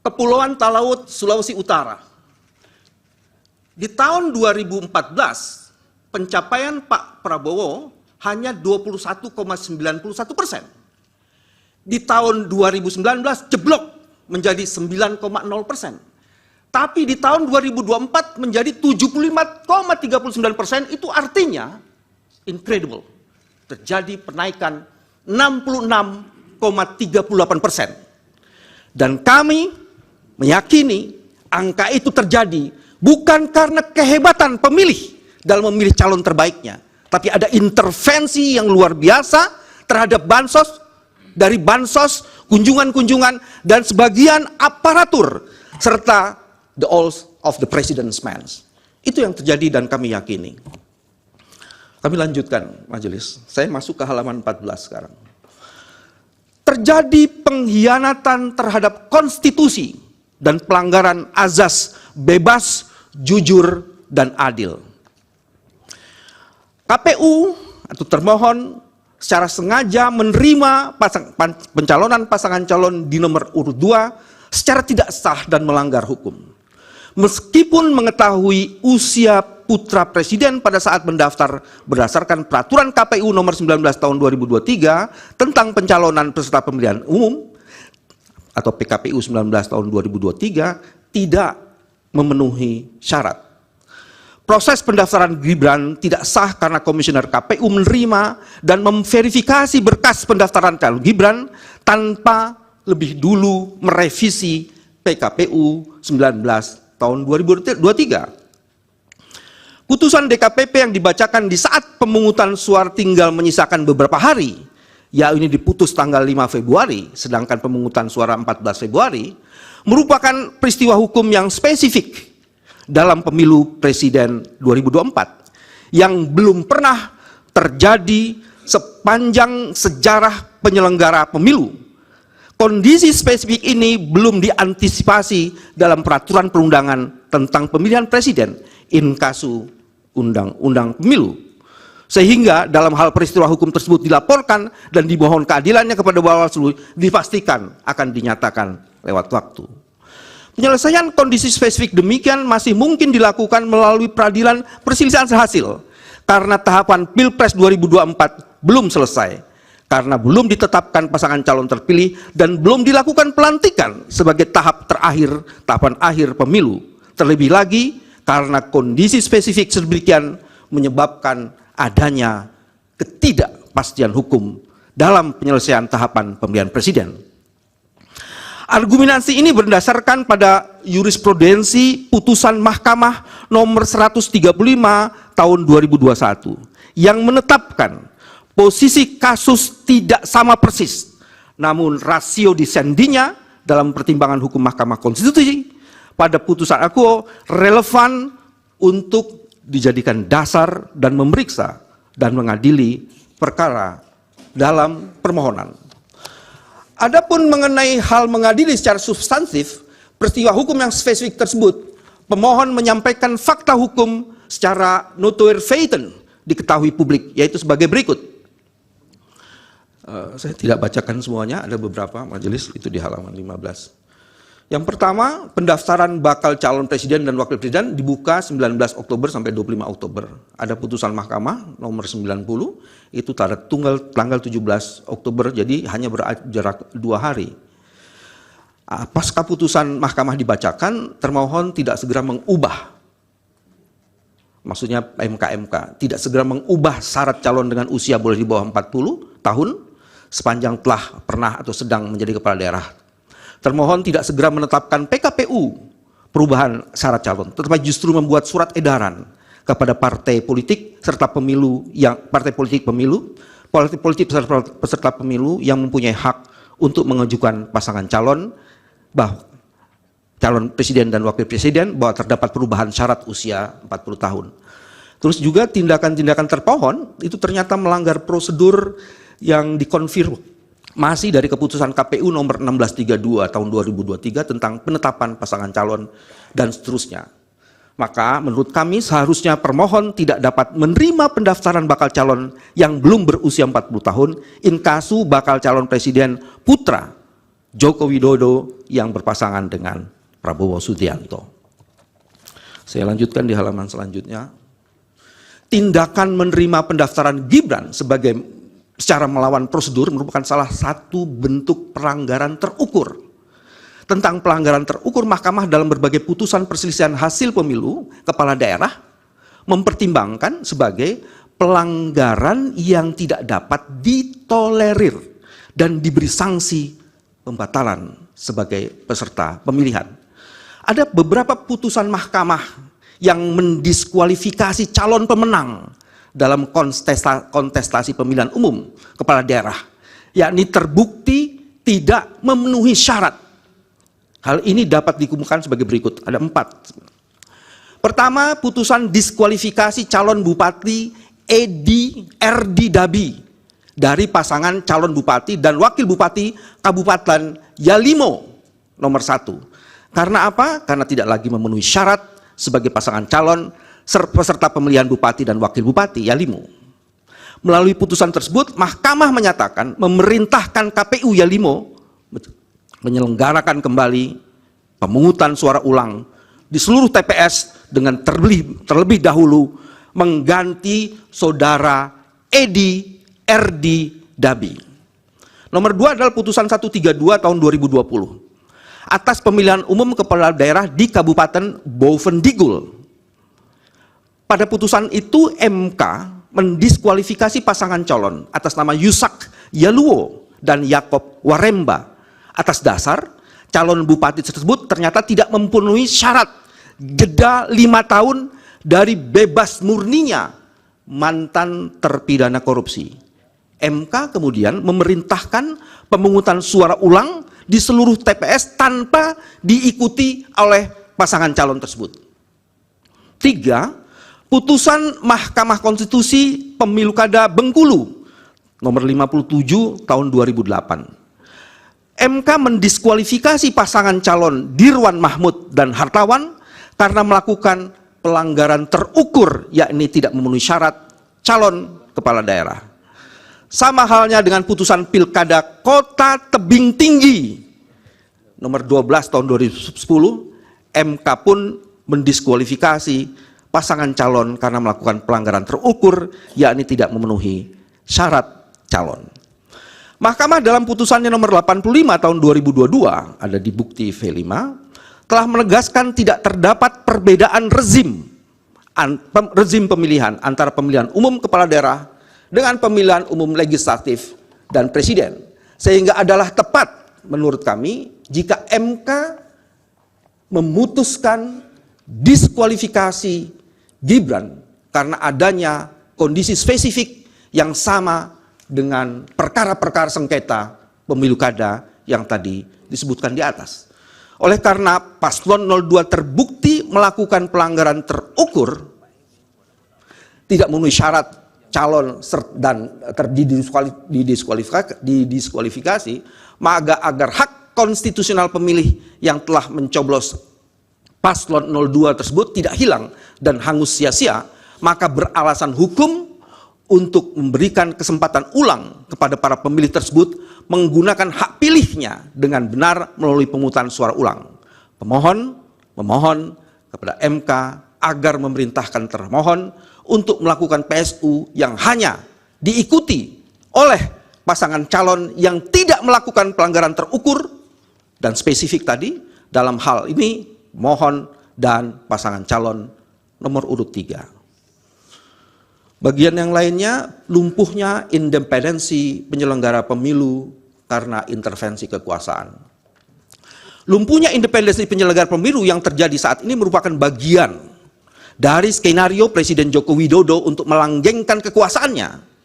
Kepulauan Talaut, Sulawesi Utara. Di tahun 2014, pencapaian Pak Prabowo hanya 21,91%. Di tahun 2019 jeblok menjadi 9,0%. Tapi di tahun 2024 menjadi 75,39%, itu artinya incredible. Terjadi penaikan 66,38%. Dan kami meyakini angka itu terjadi bukan karena kehebatan pemilih dalam memilih calon terbaiknya, tapi ada intervensi yang luar biasa terhadap bansos, dari bansos, kunjungan-kunjungan, dan sebagian aparatur, serta the oath of the president's man. Itu yang terjadi dan kami yakini. Kami lanjutkan majelis. Saya masuk ke halaman 14 sekarang. Terjadi pengkhianatan terhadap konstitusi dan pelanggaran azas bebas, jujur, dan adil. KPU atau termohon secara sengaja menerima pencalonan pasangan calon di nomor urut 2 secara tidak sah dan melanggar hukum. Meskipun mengetahui usia putra presiden pada saat mendaftar berdasarkan peraturan KPU nomor 19 tahun 2023 tentang pencalonan peserta pemilihan umum atau PKPU 19 tahun 2023 tidak memenuhi syarat. Proses pendaftaran Gibran tidak sah karena komisioner KPU menerima dan memverifikasi berkas pendaftaran calon Gibran tanpa lebih dulu merevisi PKPU 19 tahun 2023. Putusan DKPP yang dibacakan di saat pemungutan suara tinggal menyisakan beberapa hari, yaitu ini diputus tanggal 5 Februari, sedangkan pemungutan suara 14 Februari, merupakan peristiwa hukum yang spesifik dalam pemilu presiden 2024, yang belum pernah terjadi sepanjang sejarah penyelenggara pemilu. Kondisi spesifik ini belum diantisipasi dalam peraturan perundangan tentang pemilihan presiden in kasu undang-undang pemilu. Sehingga dalam hal peristiwa hukum tersebut dilaporkan dan dimohon keadilannya kepada Bawaslu dipastikan akan dinyatakan lewat waktu. Penyelesaian kondisi spesifik demikian masih mungkin dilakukan melalui peradilan perselisihan hasil karena tahapan Pilpres 2024 belum selesai, karena belum ditetapkan pasangan calon terpilih dan belum dilakukan pelantikan sebagai tahapan akhir pemilu. Terlebih lagi karena kondisi spesifik sedemikian menyebabkan adanya ketidakpastian hukum dalam penyelesaian tahapan pemilihan presiden. Argumentasi ini berdasarkan pada jurisprudensi putusan Mahkamah nomor 135 tahun 2021 yang menetapkan posisi kasus tidak sama persis, namun rasio dissendinya dalam pertimbangan hukum Mahkamah Konstitusi pada putusan akuo relevan untuk dijadikan dasar dan memeriksa dan mengadili perkara dalam permohonan. Adapun mengenai hal mengadili secara substantif peristiwa hukum yang spesifik tersebut, pemohon menyampaikan fakta hukum secara notoire feiten diketahui publik, yaitu sebagai berikut. Saya tidak bacakan semuanya, ada beberapa majelis itu di halaman 15. Yang pertama, pendaftaran bakal calon presiden dan wakil presiden dibuka 19 Oktober sampai 25 Oktober. Ada putusan Mahkamah nomor 90, itu tanggal 17 Oktober, jadi hanya berjarak 2 hari. Pasca putusan Mahkamah dibacakan, termohon tidak segera mengubah, maksudnya MK tidak segera mengubah syarat calon dengan usia boleh di bawah 40 tahun, sepanjang telah pernah atau sedang menjadi kepala daerah. Termohon tidak segera menetapkan PKPU perubahan syarat calon, tetapi justru membuat surat edaran kepada partai politik serta pemilu partai politik peserta pemilu yang mempunyai hak untuk mengajukan pasangan calon calon presiden dan wakil presiden bahwa terdapat perubahan syarat usia 40 tahun. Terus juga tindakan-tindakan terpohon itu ternyata melanggar prosedur yang dikonfirmasi dari keputusan KPU nomor 1632 tahun 2023 tentang penetapan pasangan calon dan seterusnya. Maka menurut kami seharusnya permohon tidak dapat menerima pendaftaran bakal calon yang belum berusia 40 tahun in kasu bakal calon presiden putra Joko Widodo yang berpasangan dengan Prabowo Subianto. Saya lanjutkan di halaman selanjutnya. Tindakan menerima pendaftaran Gibran secara melawan prosedur merupakan salah satu bentuk pelanggaran terukur. Tentang pelanggaran terukur, Mahkamah dalam berbagai putusan perselisihan hasil pemilu kepala daerah mempertimbangkan sebagai pelanggaran yang tidak dapat ditolerir dan diberi sanksi pembatalan sebagai peserta pemilihan. Ada beberapa putusan mahkamah yang mendiskualifikasi calon pemenang dalam kontestasi pemilihan umum kepala daerah, yakni terbukti tidak memenuhi syarat. Hal ini dapat dikumpulkan sebagai berikut, ada 4. Pertama, putusan diskualifikasi calon Bupati RD Dabi dari pasangan calon Bupati dan Wakil Bupati Kabupaten Yalimo nomor 1. Karena apa? Karena tidak lagi memenuhi syarat sebagai pasangan calon peserta pemilihan Bupati dan Wakil Bupati Yalimo. Melalui putusan tersebut, Mahkamah menyatakan memerintahkan KPU Yalimo menyelenggarakan kembali pemungutan suara ulang di seluruh TPS dengan terlebih dahulu mengganti saudara Edi RD Dabi. Nomor 2 adalah putusan 132 tahun 2020 atas pemilihan umum kepala daerah di Kabupaten Bovendigul. Pada putusan itu MK mendiskualifikasi pasangan calon atas nama Yusak Yaluo dan Yakob Waremba atas dasar calon bupati tersebut ternyata tidak memenuhi syarat jeda 5 tahun dari bebas murninya mantan terpidana korupsi. MK kemudian memerintahkan pemungutan suara ulang di seluruh TPS tanpa diikuti oleh pasangan calon tersebut. 3. Putusan Mahkamah Konstitusi Pemilu Kada Bengkulu nomor 57 tahun 2008. MK mendiskualifikasi pasangan calon Dirwan Mahmud dan Hartawan karena melakukan pelanggaran terukur, yakni tidak memenuhi syarat calon kepala daerah. Sama halnya dengan putusan Pilkada Kota Tebing Tinggi nomor 12 tahun 2010, MK pun mendiskualifikasi pasangan calon karena melakukan pelanggaran terukur, yakni tidak memenuhi syarat calon. Mahkamah dalam putusannya nomor 85 tahun 2022, ada di bukti V5, telah menegaskan tidak terdapat perbedaan rezim pemilihan antara pemilihan umum kepala daerah dengan pemilihan umum legislatif dan presiden. Sehingga adalah tepat menurut kami jika MK memutuskan diskualifikasi Gibran karena adanya kondisi spesifik yang sama dengan perkara-perkara sengketa pemilu kada yang tadi disebutkan di atas. Oleh karena paslon 02 terbukti melakukan pelanggaran terukur, tidak memenuhi syarat calon dan didiskualifikasi, maka agar hak konstitusional pemilih yang telah mencoblos paslon 02 tersebut tidak hilang dan hangus sia-sia, maka beralasan hukum untuk memberikan kesempatan ulang kepada para pemilih tersebut menggunakan hak pilihnya dengan benar melalui pemungutan suara ulang. Pemohon memohon kepada MK agar memerintahkan termohon untuk melakukan PSU yang hanya diikuti oleh pasangan calon yang tidak melakukan pelanggaran terukur dan spesifik tadi. Dalam hal ini mohon dan pasangan calon nomor urut 3. Bagian yang lainnya, lumpuhnya independensi penyelenggara pemilu karena intervensi kekuasaan. Lumpuhnya independensi penyelenggara pemilu yang terjadi saat ini merupakan bagian dari skenario Presiden Joko Widodo untuk melanggengkan kekuasaannya.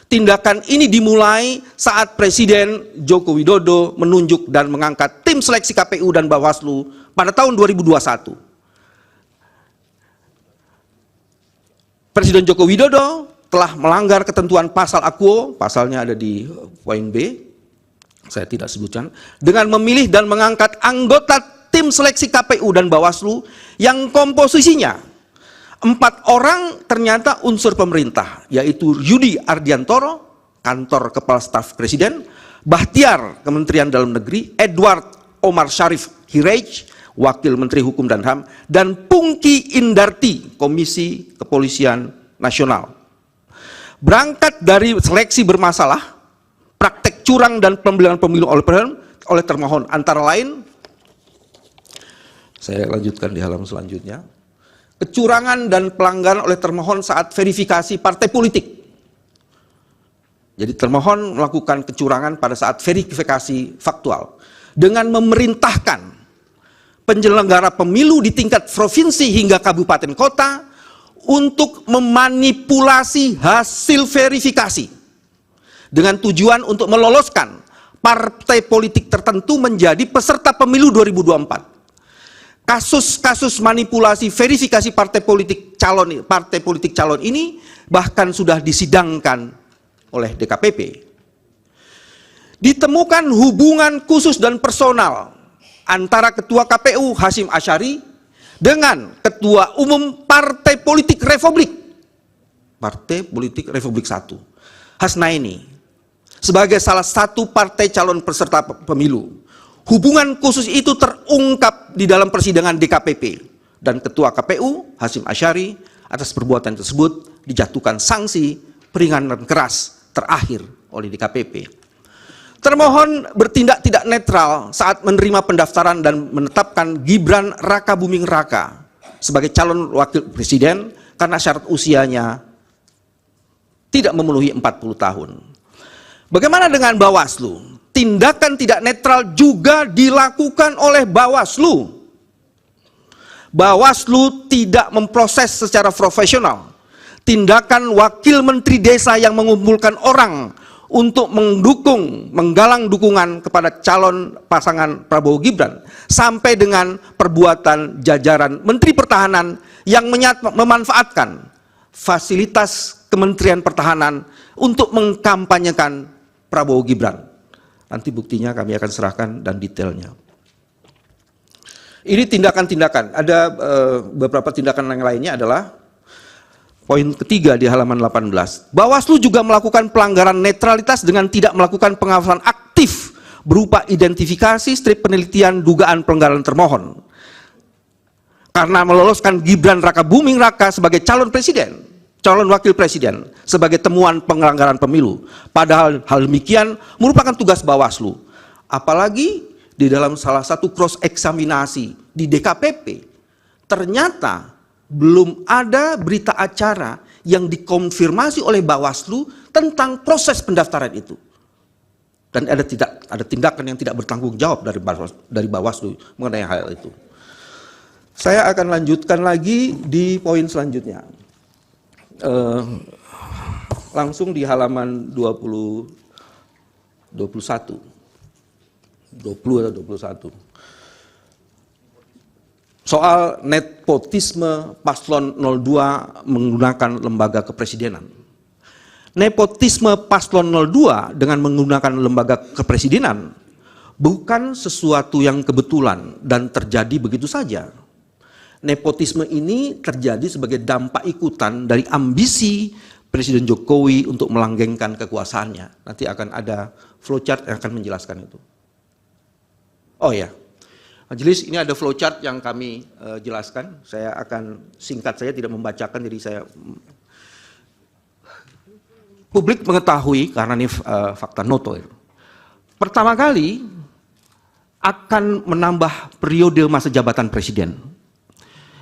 Tindakan ini dimulai saat Presiden Joko Widodo menunjuk dan mengangkat tim seleksi KPU dan Bawaslu pada tahun 2021. Presiden Joko Widodo telah melanggar ketentuan pasal Akuo, pasalnya ada di poin B, saya tidak sebutkan, dengan memilih dan mengangkat anggota tim seleksi KPU dan Bawaslu yang komposisinya 4 orang ternyata unsur pemerintah, yaitu Yudi Ardiantoro, kantor Kepala Staf Presiden, Bahtiar, Kementerian Dalam Negeri, Edward Omar Syarif Hirej, Wakil Menteri Hukum dan HAM, dan Pungki Indarti, Komisi Kepolisian Nasional. Berangkat dari seleksi bermasalah, praktek curang dan pembelian pemilu oleh termohon, antara lain, saya lanjutkan di halaman selanjutnya, kecurangan dan pelanggaran oleh termohon saat verifikasi partai politik. Jadi termohon melakukan kecurangan pada saat verifikasi faktual dengan memerintahkan penyelenggara pemilu di tingkat provinsi hingga kabupaten kota untuk memanipulasi hasil verifikasi dengan tujuan untuk meloloskan partai politik tertentu menjadi peserta pemilu 2024. Kasus-kasus manipulasi verifikasi partai politik calon ini bahkan sudah disidangkan oleh DKPP. Ditemukan hubungan khusus dan personal antara Ketua KPU Hasyim Asyari dengan Ketua Umum Partai Politik Republik 1, Hasnaini, sebagai salah satu partai calon peserta pemilu. Hubungan khusus itu terungkap di dalam persidangan DKPP, dan Ketua KPU Hasyim Asyari atas perbuatan tersebut dijatuhkan sanksi peringatan keras terakhir oleh DKPP. Termohon bertindak tidak netral saat menerima pendaftaran dan menetapkan Gibran Raka Buming Raka sebagai calon wakil presiden karena syarat usianya tidak memenuhi 40 tahun. Bagaimana dengan Bawaslu? Tindakan tidak netral juga dilakukan oleh Bawaslu. Bawaslu tidak memproses secara profesional tindakan wakil menteri desa yang mengumpulkan orang untuk menggalang dukungan kepada calon pasangan Prabowo Gibran, sampai dengan perbuatan jajaran Menteri Pertahanan yang memanfaatkan fasilitas Kementerian Pertahanan untuk mengkampanyekan Prabowo Gibran. Nanti buktinya kami akan serahkan dan detailnya. Ini tindakan-tindakan, ada beberapa tindakan yang lainnya adalah poin ketiga di halaman 18. Bawaslu juga melakukan pelanggaran netralitas dengan tidak melakukan pengawasan aktif berupa identifikasi, strip penelitian, dugaan pelanggaran termohon. Karena meloloskan Gibran Raka Buming Raka sebagai calon presiden, calon wakil presiden, sebagai temuan pelanggaran pemilu. Padahal hal demikian merupakan tugas Bawaslu. Apalagi di dalam salah satu cross eksaminasi di DKPP, ternyata belum ada berita acara yang dikonfirmasi oleh Bawaslu tentang proses pendaftaran itu. Dan ada tindakan yang tidak bertanggung jawab dari Bawaslu mengenai hal itu. Saya akan lanjutkan lagi di poin selanjutnya. Langsung di halaman 20 atau 21. Soal nepotisme paslon 02 menggunakan lembaga kepresidenan. Nepotisme paslon 02 dengan menggunakan lembaga kepresidenan bukan sesuatu yang kebetulan dan terjadi begitu saja. Nepotisme ini terjadi sebagai dampak ikutan dari ambisi Presiden Jokowi untuk melanggengkan kekuasaannya. Nanti akan ada flowchart yang akan menjelaskan itu. Oh ya, Majelis, ini ada flowchart yang kami jelaskan. Saya akan singkat saja, tidak membacakan, jadi saya publik mengetahui karena ini fakta noto. Pertama kali akan menambah periode masa jabatan presiden.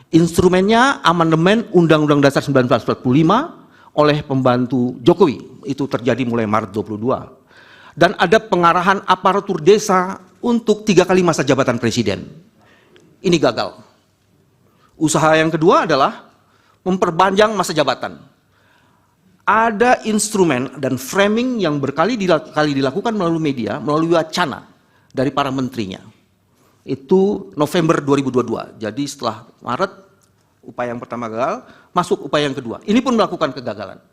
Instrumennya amandemen Undang-Undang Dasar 1945 oleh pembantu Jokowi. Itu terjadi mulai Maret 22. Dan ada pengarahan aparatur desa untuk 3 kali masa jabatan presiden. Ini gagal. Usaha yang kedua adalah memperpanjang masa jabatan. Ada instrumen dan framing yang berkali-kali dilakukan melalui media, melalui wacana dari para menterinya. Itu November 2022. Jadi setelah Maret, upaya yang pertama gagal, masuk upaya yang kedua. Ini pun melakukan kegagalan.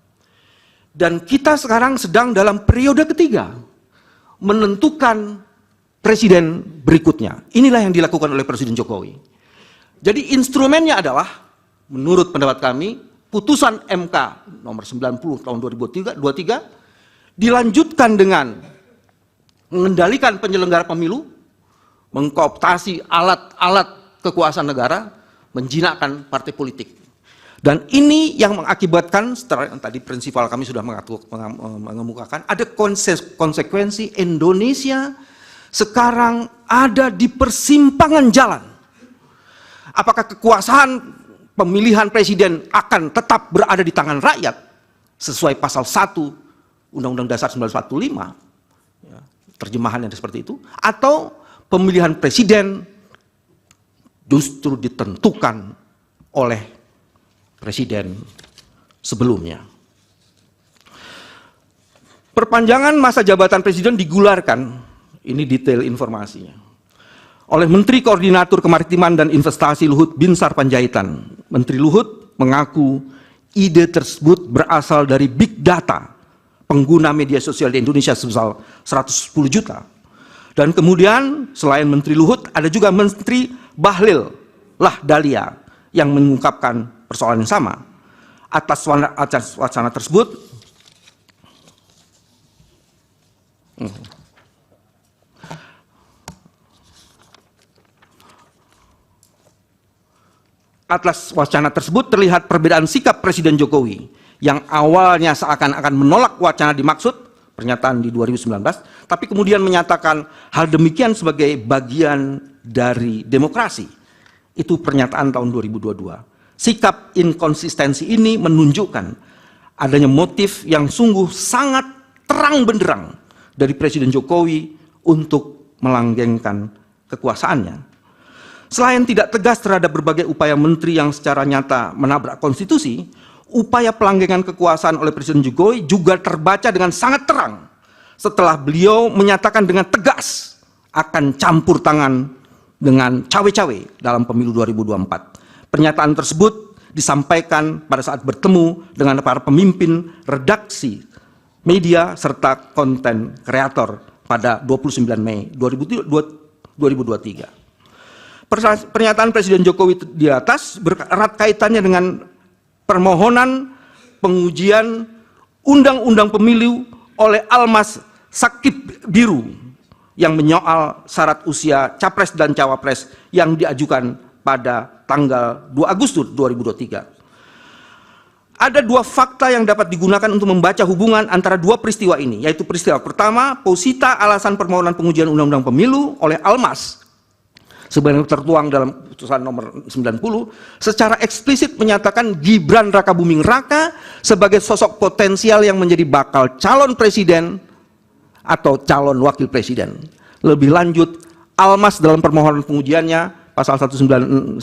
Dan kita sekarang sedang dalam periode ketiga, menentukan presiden berikutnya. Inilah yang dilakukan oleh Presiden Jokowi. Jadi instrumennya adalah, menurut pendapat kami, putusan MK nomor 90 tahun 2023 dilanjutkan dengan mengendalikan penyelenggara pemilu, mengkooptasi alat-alat kekuasaan negara, menjinakkan partai politik. Dan ini yang mengakibatkan, setelah tadi prinsipal kami sudah mengemukakan, ada konsekuensi Indonesia sekarang ada di persimpangan jalan. Apakah kekuasaan pemilihan presiden akan tetap berada di tangan rakyat sesuai pasal 1 Undang-Undang Dasar 1945, ya, terjemahan yang seperti itu, atau pemilihan presiden justru ditentukan oleh presiden sebelumnya. Perpanjangan masa jabatan presiden digularkan, ini detail informasinya, oleh Menteri Koordinator Kemaritiman dan Investasi Luhut Binsar Panjaitan. Menteri Luhut mengaku ide tersebut berasal dari big data pengguna media sosial di Indonesia sebesar 110 juta. Dan kemudian selain Menteri Luhut ada juga Menteri Bahlil Lahdalia yang mengungkapkan persoalan yang sama. Atas wacana tersebut, terlihat perbedaan sikap Presiden Jokowi yang awalnya seakan-akan menolak wacana dimaksud, pernyataan di 2019, tapi kemudian menyatakan hal demikian sebagai bagian dari demokrasi. Itu pernyataan tahun 2022. Sikap inkonsistensi ini menunjukkan adanya motif yang sungguh sangat terang benderang dari Presiden Jokowi untuk melanggengkan kekuasaannya. Selain tidak tegas terhadap berbagai upaya menteri yang secara nyata menabrak konstitusi, upaya pelanggengan kekuasaan oleh Presiden Jokowi juga terbaca dengan sangat terang setelah beliau menyatakan dengan tegas akan campur tangan dengan cawe-cawe dalam pemilu 2024. Pernyataan tersebut disampaikan pada saat bertemu dengan para pemimpin redaksi media serta konten kreator pada 29 Mei 2023. Pernyataan Presiden Jokowi di atas bererat kaitannya dengan permohonan pengujian Undang-Undang Pemilu oleh Almas Sakib Biru yang menyoal syarat usia capres dan cawapres yang diajukan pada tanggal 2 Agustus 2023. Ada dua fakta yang dapat digunakan untuk membaca hubungan antara dua peristiwa ini, yaitu peristiwa pertama, posita alasan permohonan pengujian Undang-Undang Pemilu oleh Almas sebagaimana tertuang dalam putusan nomor 90, secara eksplisit menyatakan Gibran Rakabuming Raka sebagai sosok potensial yang menjadi bakal calon presiden atau calon wakil presiden. Lebih lanjut, Almas dalam permohonan pengujiannya pasal 169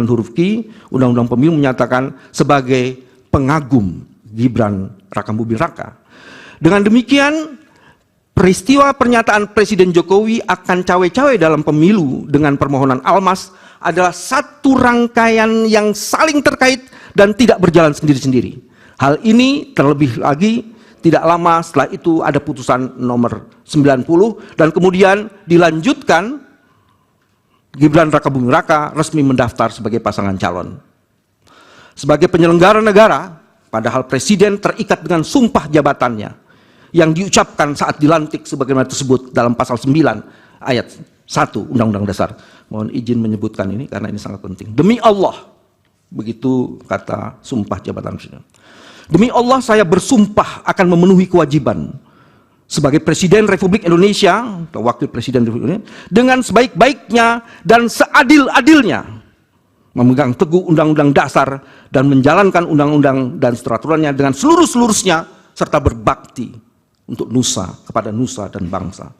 huruf Q Undang-Undang Pemilu menyatakan sebagai pengagum Gibran Rakabuming Raka. Dengan demikian, peristiwa pernyataan Presiden Jokowi akan cawe-cawe dalam pemilu dengan permohonan Almas adalah satu rangkaian yang saling terkait dan tidak berjalan sendiri-sendiri. Hal ini terlebih lagi tidak lama setelah itu ada putusan nomor 90 dan kemudian dilanjutkan Gibran Rakabuming Raka resmi mendaftar sebagai pasangan calon. Sebagai penyelenggara negara, padahal presiden terikat dengan sumpah jabatannya yang diucapkan saat dilantik sebagaimana tersebut dalam pasal 9 ayat 1 Undang-Undang Dasar. Mohon izin menyebutkan ini karena ini sangat penting. Demi Allah, begitu kata sumpah jabatan presiden. Demi Allah saya bersumpah akan memenuhi kewajiban sebagai Presiden Republik Indonesia atau Wakil Presiden Republik Indonesia dengan sebaik-baiknya dan seadil-adilnya memegang teguh Undang-Undang Dasar dan menjalankan undang-undang dan peraturannya dengan seluruh-seluruhnya serta berbakti untuk nusa, kepada nusa dan bangsa.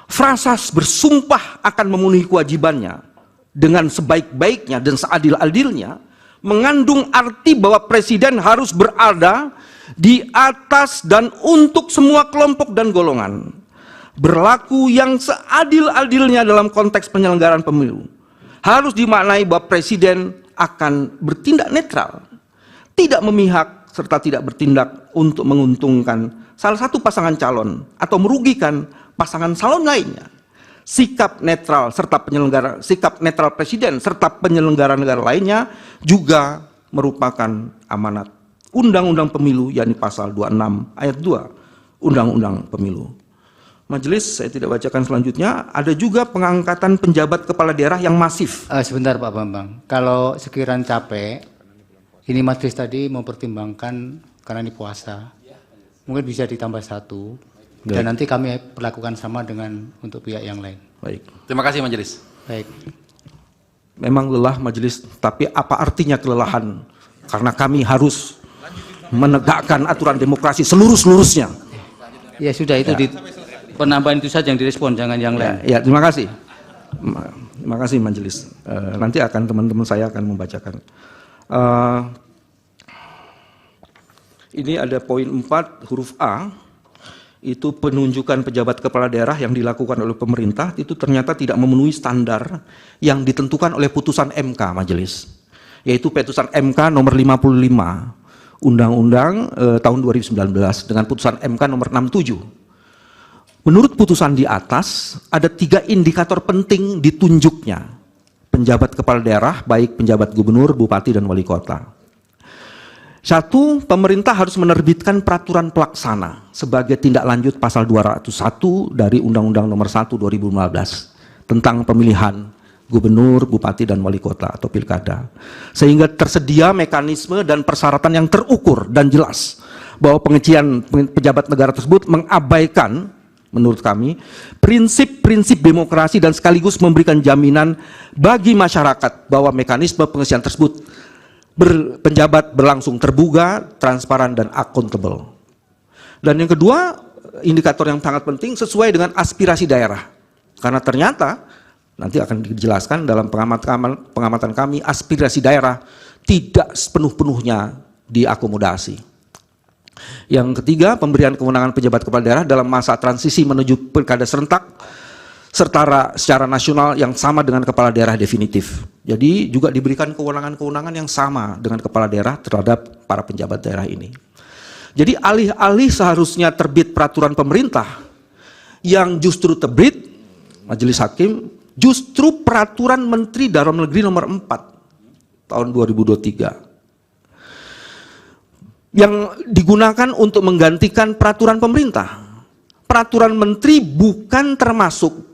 Frasa bersumpah akan memenuhi kewajibannya dengan sebaik-baiknya dan seadil-adilnya mengandung arti bahwa presiden harus berada di atas dan untuk semua kelompok dan golongan, berlaku yang seadil-adilnya dalam konteks penyelenggaraan pemilu, harus dimaknai bahwa presiden akan bertindak netral, tidak memihak serta tidak bertindak untuk menguntungkan salah satu pasangan calon atau merugikan pasangan calon lainnya. Sikap netral presiden serta penyelenggara negara lainnya juga merupakan amanat Undang-Undang Pemilu, yakni pasal 26 ayat 2 Undang-Undang Pemilu. Majelis, saya tidak bacakan selanjutnya. Ada juga pengangkatan penjabat kepala daerah yang masif. Sebentar Pak Bambang, kalau sekiranya capek, ini majelis tadi mempertimbangkan karena ini puasa, mungkin bisa ditambah 1. Dan nanti kami perlakukan sama dengan untuk pihak yang lain. Baik. Terima kasih Majelis. Baik. Memang lelah majelis, tapi apa artinya kelelahan? Karena kami harus menegakkan aturan demokrasi seluruh-seluruhnya. Ya sudah, itu di penambahan itu saja yang direspon, jangan yang lain. Ya, terima kasih. Terima kasih majelis. Nanti akan teman-teman saya akan membacakan. Ini ada poin 4 huruf A. Itu penunjukan pejabat kepala daerah yang dilakukan oleh pemerintah itu ternyata tidak memenuhi standar yang ditentukan oleh putusan MK majelis, yaitu putusan MK nomor 55 Undang-Undang tahun 2019 dengan putusan MK nomor 67. Menurut putusan di atas ada 3 indikator penting ditunjuknya penjabat kepala daerah, baik penjabat gubernur, bupati, dan wali kota. 1, pemerintah harus menerbitkan peraturan pelaksana sebagai tindak lanjut pasal 201 dari Undang-Undang Nomor 1 2015 tentang pemilihan gubernur, bupati, dan wali kota atau pilkada. Sehingga tersedia mekanisme dan persyaratan yang terukur dan jelas bahwa pengisian pejabat negara tersebut mengabaikan, menurut kami, prinsip-prinsip demokrasi dan sekaligus memberikan jaminan bagi masyarakat bahwa mekanisme pengisian tersebut penjabat berlangsung terbuka, transparan, dan akuntabel. Dan yang kedua, indikator yang sangat penting sesuai dengan aspirasi daerah. Karena ternyata, nanti akan dijelaskan dalam pengamatan kami, aspirasi daerah tidak sepenuh-penuhnya diakomodasi. Yang ketiga, pemberian kewenangan pejabat kepala daerah dalam masa transisi menuju pilkada serentak secara nasional yang sama dengan kepala daerah definitif. Jadi juga diberikan kewenangan-kewenangan yang sama dengan kepala daerah terhadap para penjabat daerah ini. Jadi alih-alih seharusnya terbit peraturan pemerintah yang justru terbit, Majelis Hakim, justru peraturan Menteri Dalam Negeri nomor 4 tahun 2023 yang digunakan untuk menggantikan peraturan pemerintah. Peraturan menteri bukan termasuk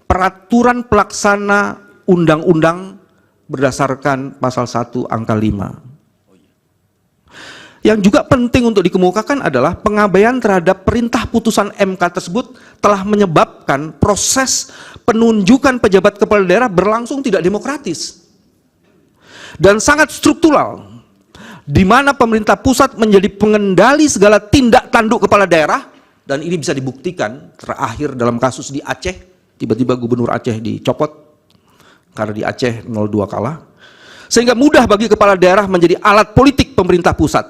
peraturan pelaksana undang-undang berdasarkan pasal 1 angka 5. Yang juga penting untuk dikemukakan adalah pengabaian terhadap perintah putusan MK tersebut telah menyebabkan proses penunjukan pejabat kepala daerah berlangsung tidak demokratis dan sangat struktural, di mana pemerintah pusat menjadi pengendali segala tindak tanduk kepala daerah, dan ini bisa dibuktikan terakhir dalam kasus di Aceh. Tiba-tiba gubernur Aceh dicopot karena di Aceh 02 kalah. Sehingga mudah bagi kepala daerah menjadi alat politik pemerintah pusat,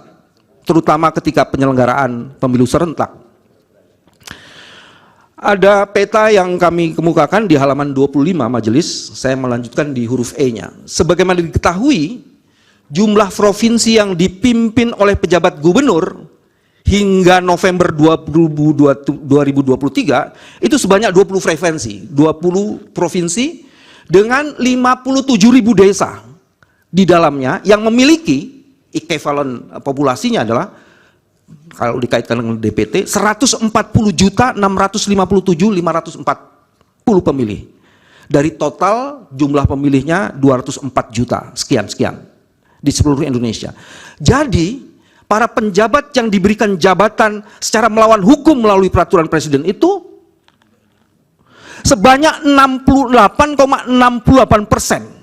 terutama ketika penyelenggaraan pemilu serentak. Ada peta yang kami kemukakan di halaman 25 majelis, saya melanjutkan di huruf E-nya. Sebagaimana diketahui, jumlah provinsi yang dipimpin oleh pejabat gubernur hingga November 2023 itu sebanyak 20 provinsi, 20 provinsi dengan 57.000 desa di dalamnya yang memiliki ekivalen populasinya adalah, kalau dikaitkan dengan DPT, 140.657.540 pemilih. Dari total jumlah pemilihnya 204 juta sekian-sekian di seluruh Indonesia. Jadi para penjabat yang diberikan jabatan secara melawan hukum melalui peraturan presiden itu sebanyak 68,68%.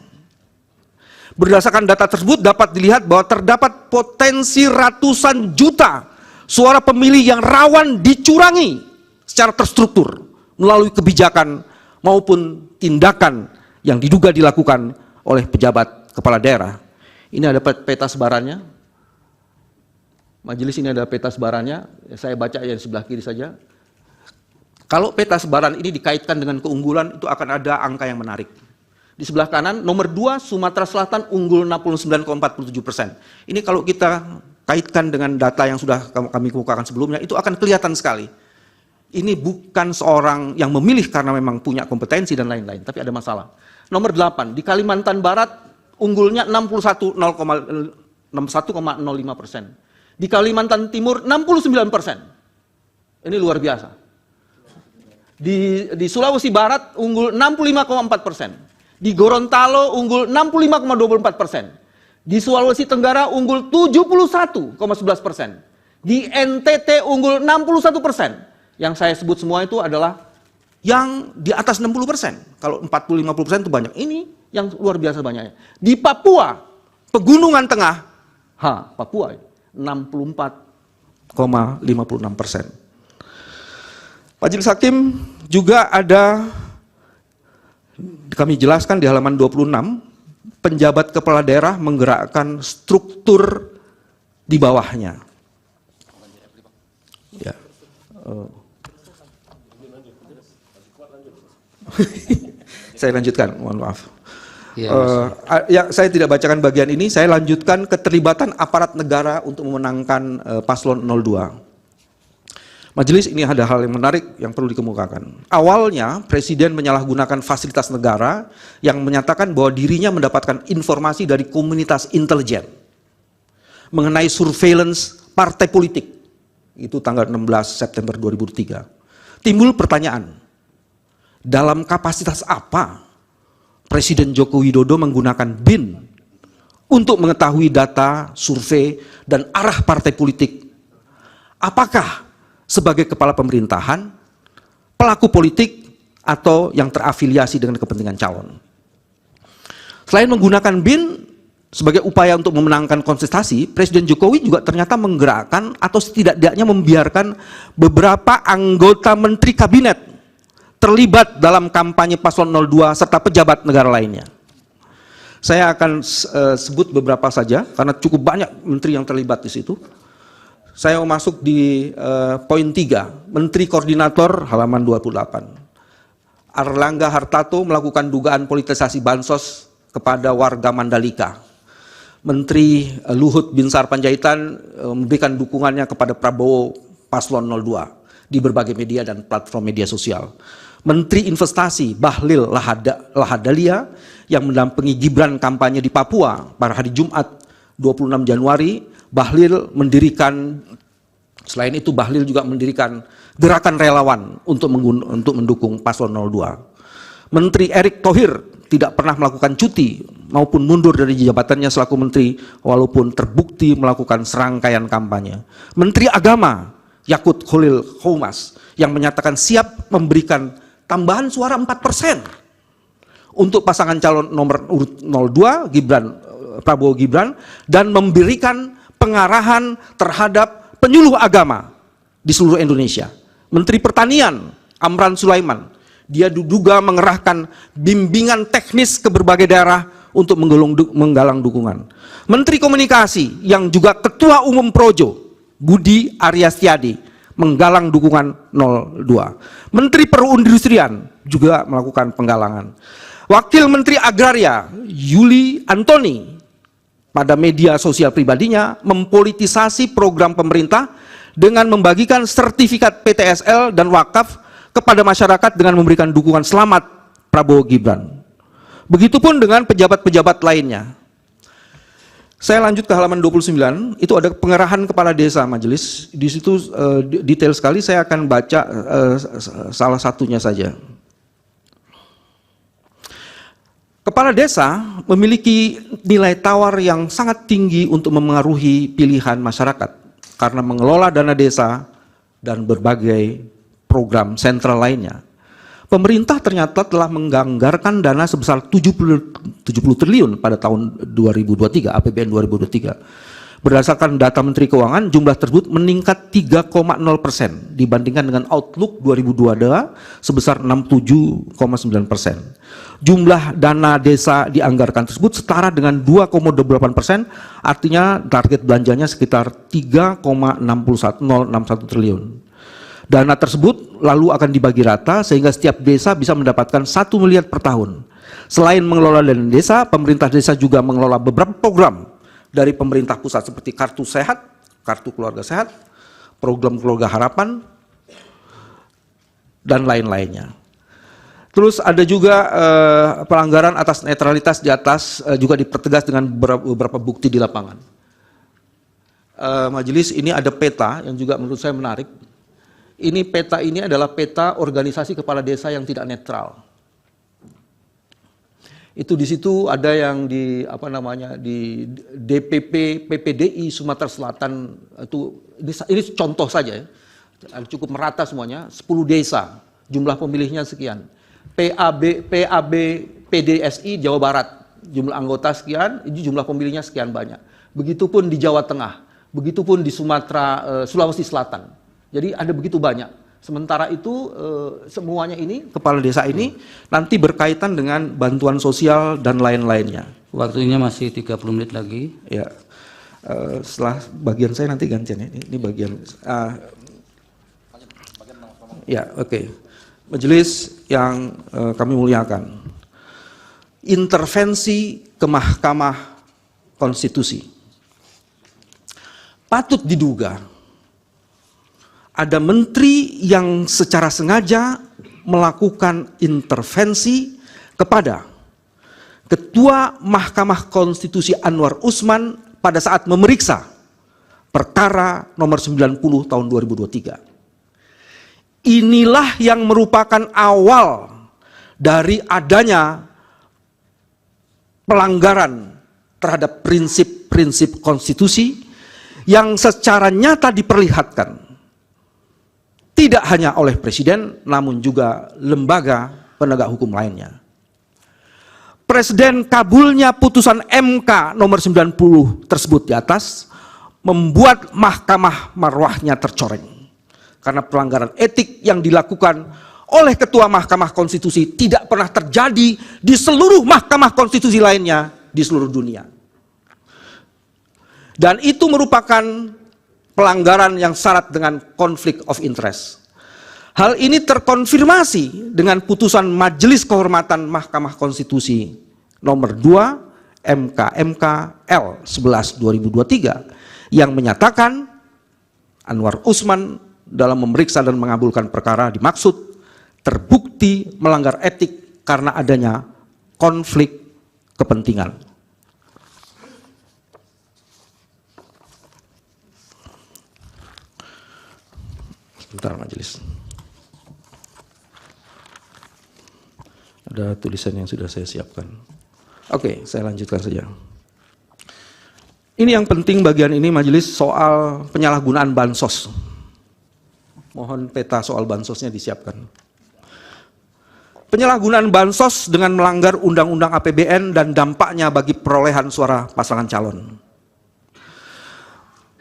Berdasarkan data tersebut dapat dilihat bahwa terdapat potensi ratusan juta suara pemilih yang rawan dicurangi secara terstruktur melalui kebijakan maupun tindakan yang diduga dilakukan oleh pejabat kepala daerah. Ini ada peta sebarannya. Majelis, ini ada peta sebarannya, saya baca yang sebelah kiri saja. Kalau peta sebaran ini dikaitkan dengan keunggulan, itu akan ada angka yang menarik. Di sebelah kanan, nomor 2 Sumatera Selatan unggul 69,47%. Ini kalau kita kaitkan dengan data yang sudah kami kemukakan sebelumnya, itu akan kelihatan sekali. Ini bukan seorang yang memilih karena memang punya kompetensi dan lain-lain, tapi ada masalah. Nomor 8, di Kalimantan Barat unggulnya 61,05%. Di Kalimantan Timur 69%. Ini luar biasa. Di Sulawesi Barat unggul 65,4%. Di Gorontalo unggul 65,24%. Di Sulawesi Tenggara unggul 71,11%. Di NTT unggul 61%. Yang saya sebut semua itu adalah yang di atas 60%. Kalau 40-50% itu banyak. Ini yang luar biasa banyaknya. Di Papua, Pegunungan Tengah, Papua 64,56%. Majelis Hakim juga ada, kami jelaskan di halaman 26, penjabat kepala daerah menggerakkan struktur di bawahnya. Ya. Saya lanjutkan, mohon maaf. Saya tidak bacakan bagian ini, saya lanjutkan keterlibatan aparat negara untuk memenangkan paslon 02. Majelis, ini ada hal yang menarik yang perlu dikemukakan. Awalnya, Presiden menyalahgunakan fasilitas negara yang menyatakan bahwa dirinya mendapatkan informasi dari komunitas intelijen mengenai surveillance partai politik. Itu tanggal 16 September 2003. Timbul pertanyaan, dalam kapasitas apa Presiden Joko Widodo menggunakan BIN untuk mengetahui data, survei, dan arah partai politik? Apakah sebagai kepala pemerintahan, pelaku politik, atau yang terafiliasi dengan kepentingan calon? Selain menggunakan BIN sebagai upaya untuk memenangkan kontestasi, Presiden Jokowi juga ternyata menggerakkan atau setidaknya membiarkan beberapa anggota menteri kabinet terlibat dalam kampanye paslon 02 serta pejabat negara lainnya. Saya akan sebut beberapa saja karena cukup banyak menteri yang terlibat di situ. Saya mau masuk di poin 3, Menteri Koordinator halaman 28. Airlangga Hartarto melakukan dugaan politisasi bansos kepada warga Mandalika. Menteri Luhut Binsar Panjaitan memberikan dukungannya kepada Prabowo paslon 02 di berbagai media dan platform media sosial. Menteri Investasi Bahlil Lahadalia yang mendampingi Gibran kampanye di Papua pada hari Jumat 26 Januari, Bahlil mendirikan, selain itu Bahlil juga mendirikan gerakan relawan untuk mendukung paslon 02. Menteri Erick Thohir tidak pernah melakukan cuti maupun mundur dari jabatannya selaku menteri walaupun terbukti melakukan serangkaian kampanye. Menteri Agama Yakut Khalil Koumas yang menyatakan siap memberikan tambahan suara 4% untuk pasangan calon nomor urut 02 Prabowo Gibran dan memberikan pengarahan terhadap penyuluh agama di seluruh Indonesia. Menteri Pertanian Amran Sulaiman, dia diduga mengerahkan bimbingan teknis ke berbagai daerah untuk menggalang dukungan. Menteri Komunikasi yang juga Ketua Umum Projo Budi Aryastiadi menggalang dukungan 02. Menteri Perindustrian juga melakukan penggalangan. Wakil Menteri Agraria Yuli Antoni pada media sosial pribadinya mempolitisasi program pemerintah dengan membagikan sertifikat PTSL dan wakaf kepada masyarakat dengan memberikan dukungan selamat Prabowo Gibran. Begitupun dengan pejabat-pejabat lainnya. Saya lanjut ke halaman 29, itu ada pengerahan kepala desa majelis. Di situ detail sekali, saya akan baca salah satunya saja. Kepala desa memiliki nilai tawar yang sangat tinggi untuk memengaruhi pilihan masyarakat karena mengelola dana desa dan berbagai program sentral lainnya. Pemerintah ternyata telah menganggarkan dana sebesar 70 triliun pada tahun 2023, APBN 2023. Berdasarkan data Menteri Keuangan, jumlah tersebut meningkat 3,0% dibandingkan dengan Outlook 2022 sebesar 67,9%. Jumlah dana desa dianggarkan tersebut setara dengan 2,28%, artinya target belanjanya sekitar 3,061 triliun. Dana tersebut lalu akan dibagi rata sehingga setiap desa bisa mendapatkan 1 miliar per tahun. Selain mengelola dana desa, pemerintah desa juga mengelola beberapa program dari pemerintah pusat seperti Kartu Sehat, Kartu Keluarga Sehat, Program Keluarga Harapan, dan lain-lainnya. Terus ada juga pelanggaran atas netralitas di atas juga dipertegas dengan beberapa bukti di lapangan. Majelis, ini ada peta yang juga menurut saya menarik. Ini peta ini adalah peta organisasi kepala desa yang tidak netral. Itu di situ ada yang di di DPP PPDI Sumatera Selatan, itu ini contoh saja ya. Cukup merata semuanya, 10 desa, jumlah pemilihnya sekian. PAB PDSI Jawa Barat, jumlah anggota sekian, ini jumlah pemilihnya sekian banyak. Begitupun di Jawa Tengah, begitupun di Sumatera Sulawesi Selatan. Jadi ada begitu banyak. Sementara itu semuanya ini, kepala desa ini nanti berkaitan dengan bantuan sosial dan lain-lainnya. Waktunya masih 30 menit lagi. Ya, setelah bagian saya nanti gantian ya. Ini bagian. Ya, oke. Majelis yang kami muliakan. Intervensi ke Mahkamah Konstitusi. Patut diduga ada menteri yang secara sengaja melakukan intervensi kepada Ketua Mahkamah Konstitusi Anwar Usman pada saat memeriksa perkara nomor 90 tahun 2023. Inilah yang merupakan awal dari adanya pelanggaran terhadap prinsip-prinsip konstitusi yang secara nyata diperlihatkan tidak hanya oleh Presiden, namun juga lembaga penegak hukum lainnya. Presiden kabulnya putusan MK nomor 90 tersebut di atas membuat mahkamah marwahnya tercoreng. Karena pelanggaran etik yang dilakukan oleh Ketua Mahkamah Konstitusi tidak pernah terjadi di seluruh mahkamah konstitusi lainnya di seluruh dunia. Dan itu merupakan pelanggaran yang syarat dengan konflik of interest. Hal ini terkonfirmasi dengan putusan Majelis Kehormatan Mahkamah Konstitusi nomor 2 MK L 11 2023 yang menyatakan Anwar Usman dalam memeriksa dan mengabulkan perkara dimaksud terbukti melanggar etik karena adanya konflik kepentingan. Sebentar majelis. Ada tulisan yang sudah saya siapkan. Oke, saya lanjutkan saja. Ini yang penting bagian ini majelis soal penyalahgunaan bansos. Mohon peta soal bansosnya disiapkan. Penyalahgunaan bansos dengan melanggar Undang-Undang APBN dan dampaknya bagi perolehan suara pasangan calon.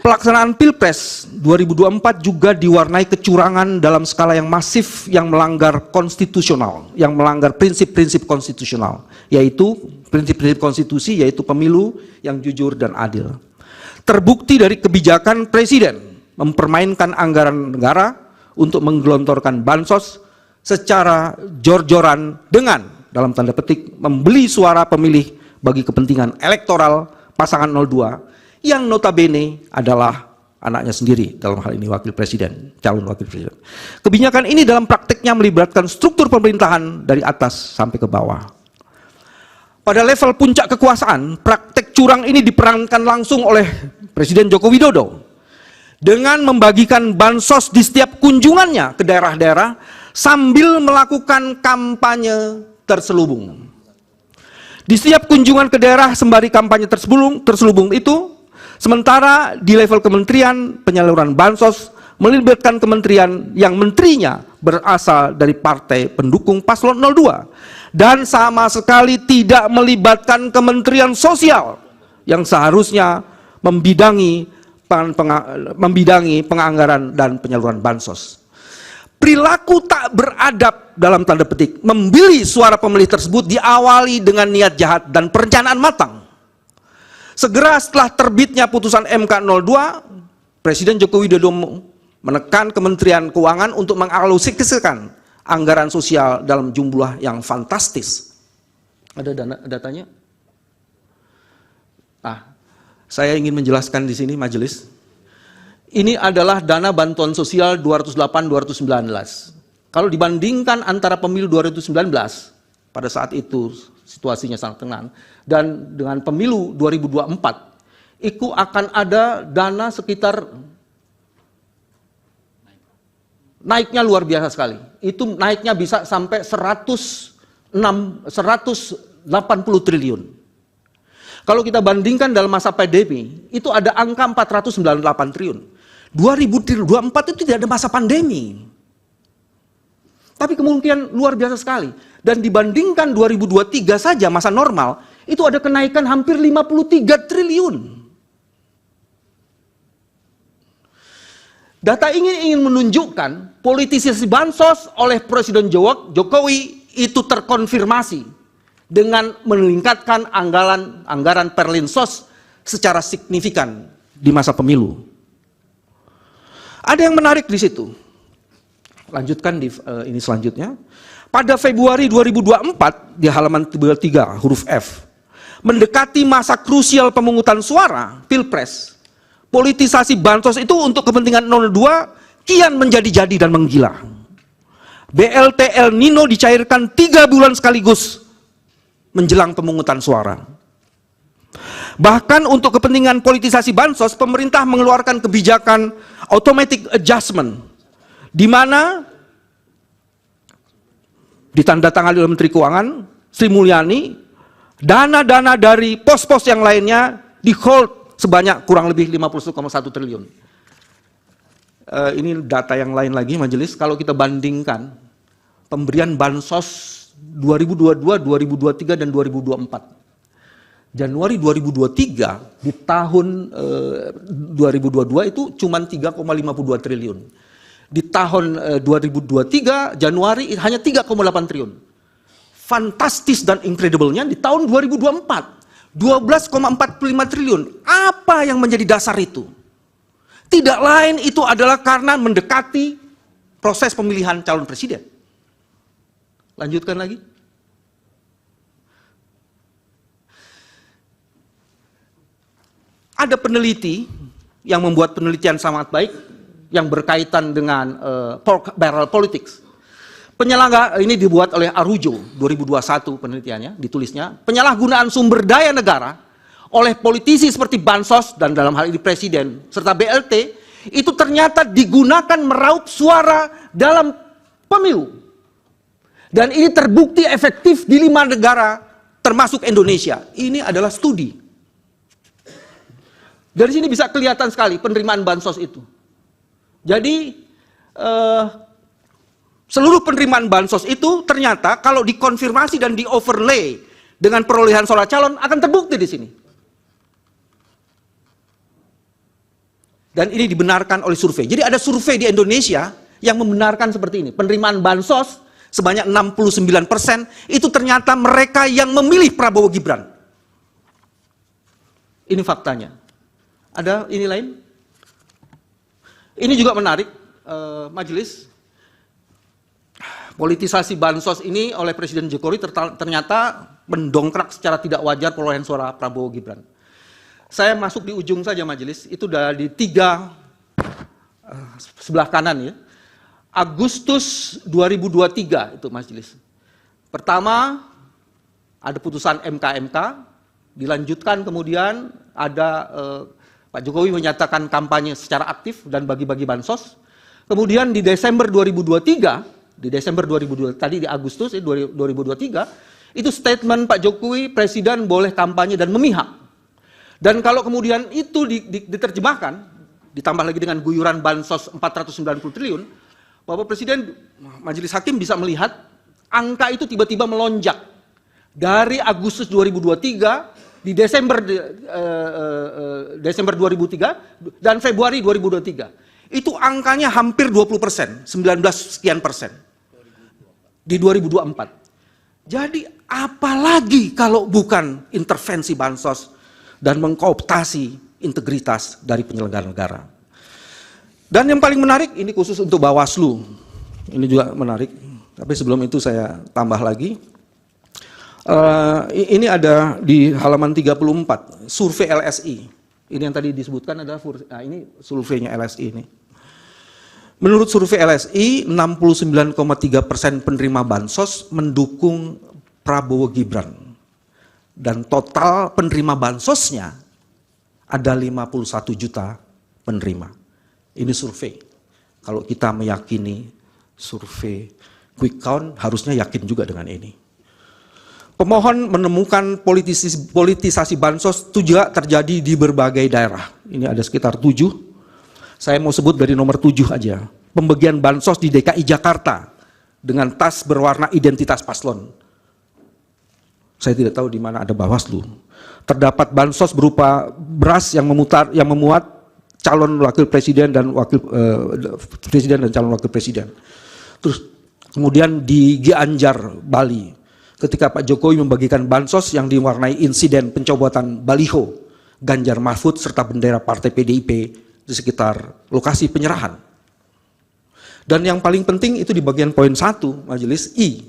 Pelaksanaan Pilpres 2024 juga diwarnai kecurangan dalam skala yang masif yang melanggar konstitusional, yang melanggar prinsip-prinsip konstitusional, yaitu prinsip-prinsip konstitusi, yaitu pemilu yang jujur dan adil. Terbukti dari kebijakan Presiden mempermainkan anggaran negara untuk menggelontorkan bansos secara jor-joran dengan, dalam tanda petik, membeli suara pemilih bagi kepentingan elektoral pasangan 02 yang notabene adalah anaknya sendiri, dalam hal ini wakil presiden, calon wakil presiden. Kebijakan ini dalam prakteknya melibatkan struktur pemerintahan dari atas sampai ke bawah. Pada level puncak kekuasaan, praktek curang ini diperankan langsung oleh Presiden Joko Widodo dengan membagikan bansos di setiap kunjungannya ke daerah-daerah sambil melakukan kampanye terselubung. Di setiap kunjungan ke daerah sembari kampanye terselubung itu, sementara di level kementerian penyaluran bansos melibatkan kementerian yang menterinya berasal dari partai pendukung paslon 02 dan sama sekali tidak melibatkan Kementerian Sosial yang seharusnya membidangi penganggaran dan penyaluran bansos. Perilaku tak beradab dalam tanda petik membeli suara pemilih tersebut diawali dengan niat jahat dan perencanaan matang. Segera setelah terbitnya putusan MK 02, Presiden Joko Widodo menekan Kementerian Keuangan untuk mengalokasikan anggaran sosial dalam jumlah yang fantastis. Ada datanya? Saya ingin menjelaskan di sini majelis. Ini adalah dana bantuan sosial 208-219. Kalau dibandingkan antara pemilu 2019, pada saat itu situasinya sangat tenang, dan dengan pemilu 2024, itu akan ada dana sekitar naiknya luar biasa sekali. Itu naiknya bisa sampai 180 triliun. Kalau kita bandingkan dalam masa pandemi, itu ada angka 498 triliun. 2024 itu tidak ada masa pandemi. Tapi kemungkinan luar biasa sekali. Dan dibandingkan 2023 saja masa normal, itu ada kenaikan hampir 53 triliun. Data ini ingin menunjukkan politisasi bansos oleh Presiden Jokowi itu terkonfirmasi dengan meningkatkan anggaran Perlinsos secara signifikan di masa pemilu. Ada yang menarik di situ. Lanjutkan di ini selanjutnya. Pada Februari 2024 di halaman 3 huruf F, mendekati masa krusial pemungutan suara Pilpres, politisasi bansos itu untuk kepentingan 02 kian menjadi-jadi dan menggila. BLT El Nino dicairkan 3 bulan sekaligus menjelang pemungutan suara. Bahkan untuk kepentingan politisasi bansos, pemerintah mengeluarkan kebijakan automatic adjustment, di mana ditandatangani oleh Menteri Keuangan Sri Mulyani, dana-dana dari pos-pos yang lainnya di hold sebanyak kurang lebih 51,1 triliun. Ini data yang lain lagi majelis, kalau kita bandingkan pemberian bansos 2022, 2023, dan 2024. Januari 2023 di tahun 2022 itu cuma 3,52 triliun. Di tahun 2023 Januari hanya 3,8 triliun. Fantastis dan incredible-nya di tahun 2024 12,45 triliun. Apa yang menjadi dasar itu? Tidak lain itu adalah karena mendekati proses pemilihan calon presiden. Lanjutkan lagi. Ada peneliti yang membuat penelitian sangat baik yang berkaitan dengan pork barrel politics. Ini dibuat oleh Arujo 2021 penelitiannya, ditulisnya, penyalahgunaan sumber daya negara oleh politisi seperti Bansos dan dalam hal ini Presiden serta BLT itu ternyata digunakan meraup suara dalam pemilu. Dan ini terbukti efektif di 5 negara termasuk Indonesia. Ini adalah studi. Dari sini bisa kelihatan sekali penerimaan bansos itu. Jadi seluruh penerimaan bansos itu ternyata kalau dikonfirmasi dan di overlay dengan perolehan suara calon akan terbukti di sini. Dan ini dibenarkan oleh survei. Jadi ada survei di Indonesia yang membenarkan seperti ini. Penerimaan bansos sebanyak 69% itu ternyata mereka yang memilih Prabowo Gibran. Ini faktanya. Ada ini lain? Ini juga menarik, majelis. Politisasi bansos ini oleh Presiden Jokowi ternyata mendongkrak secara tidak wajar perolehan suara Prabowo Gibran. Saya masuk di ujung saja majelis, itu dari 3 sebelah kanan ya. Agustus 2023 itu majelis. Pertama ada putusan MK, dilanjutkan kemudian ada Pak Jokowi menyatakan kampanye secara aktif dan bagi-bagi bansos. Kemudian di Desember 2023, tadi di Agustus 2023, itu statement Pak Jokowi, Presiden boleh kampanye dan memihak. Dan kalau kemudian itu diterjemahkan, ditambah lagi dengan guyuran bansos 490 triliun, Bapak Presiden, Majelis Hakim bisa melihat angka itu tiba-tiba melonjak. Dari Agustus 2023, di Desember 2003 dan Februari 2023 itu angkanya hampir 20%, 19 sekian persen di 2024. Jadi apalagi kalau bukan intervensi bansos dan mengkooptasi integritas dari penyelenggara negara. Dan yang paling menarik, ini khusus untuk Bawaslu. Ini juga menarik. Tapi sebelum itu saya tambah lagi. Ini ada di halaman 34, survei LSI. Ini yang tadi disebutkan adalah, ini surveinya LSI ini. Menurut survei LSI, 69,3% penerima bansos mendukung Prabowo Gibran. Dan total penerima bansosnya ada 51 juta penerima. Ini survei. Kalau kita meyakini survei quick count, harusnya yakin juga dengan ini. Pemohon menemukan politisasi bansos itu juga terjadi di berbagai daerah. Ini ada sekitar 7. Saya mau sebut dari nomor 7 aja. Pembagian bansos di DKI Jakarta dengan tas berwarna identitas paslon. Saya tidak tahu di mana ada Bawaslu. Terdapat bansos berupa beras yang memuat calon wakil presiden dan calon wakil presiden. Terus kemudian di Gianyar, Bali, ketika Pak Jokowi membagikan bansos yang diwarnai insiden pencopotan baliho Ganjar Mahfud serta bendera Partai PDIP di sekitar lokasi penyerahan. Dan yang paling penting itu di bagian poin 1, Majelis I.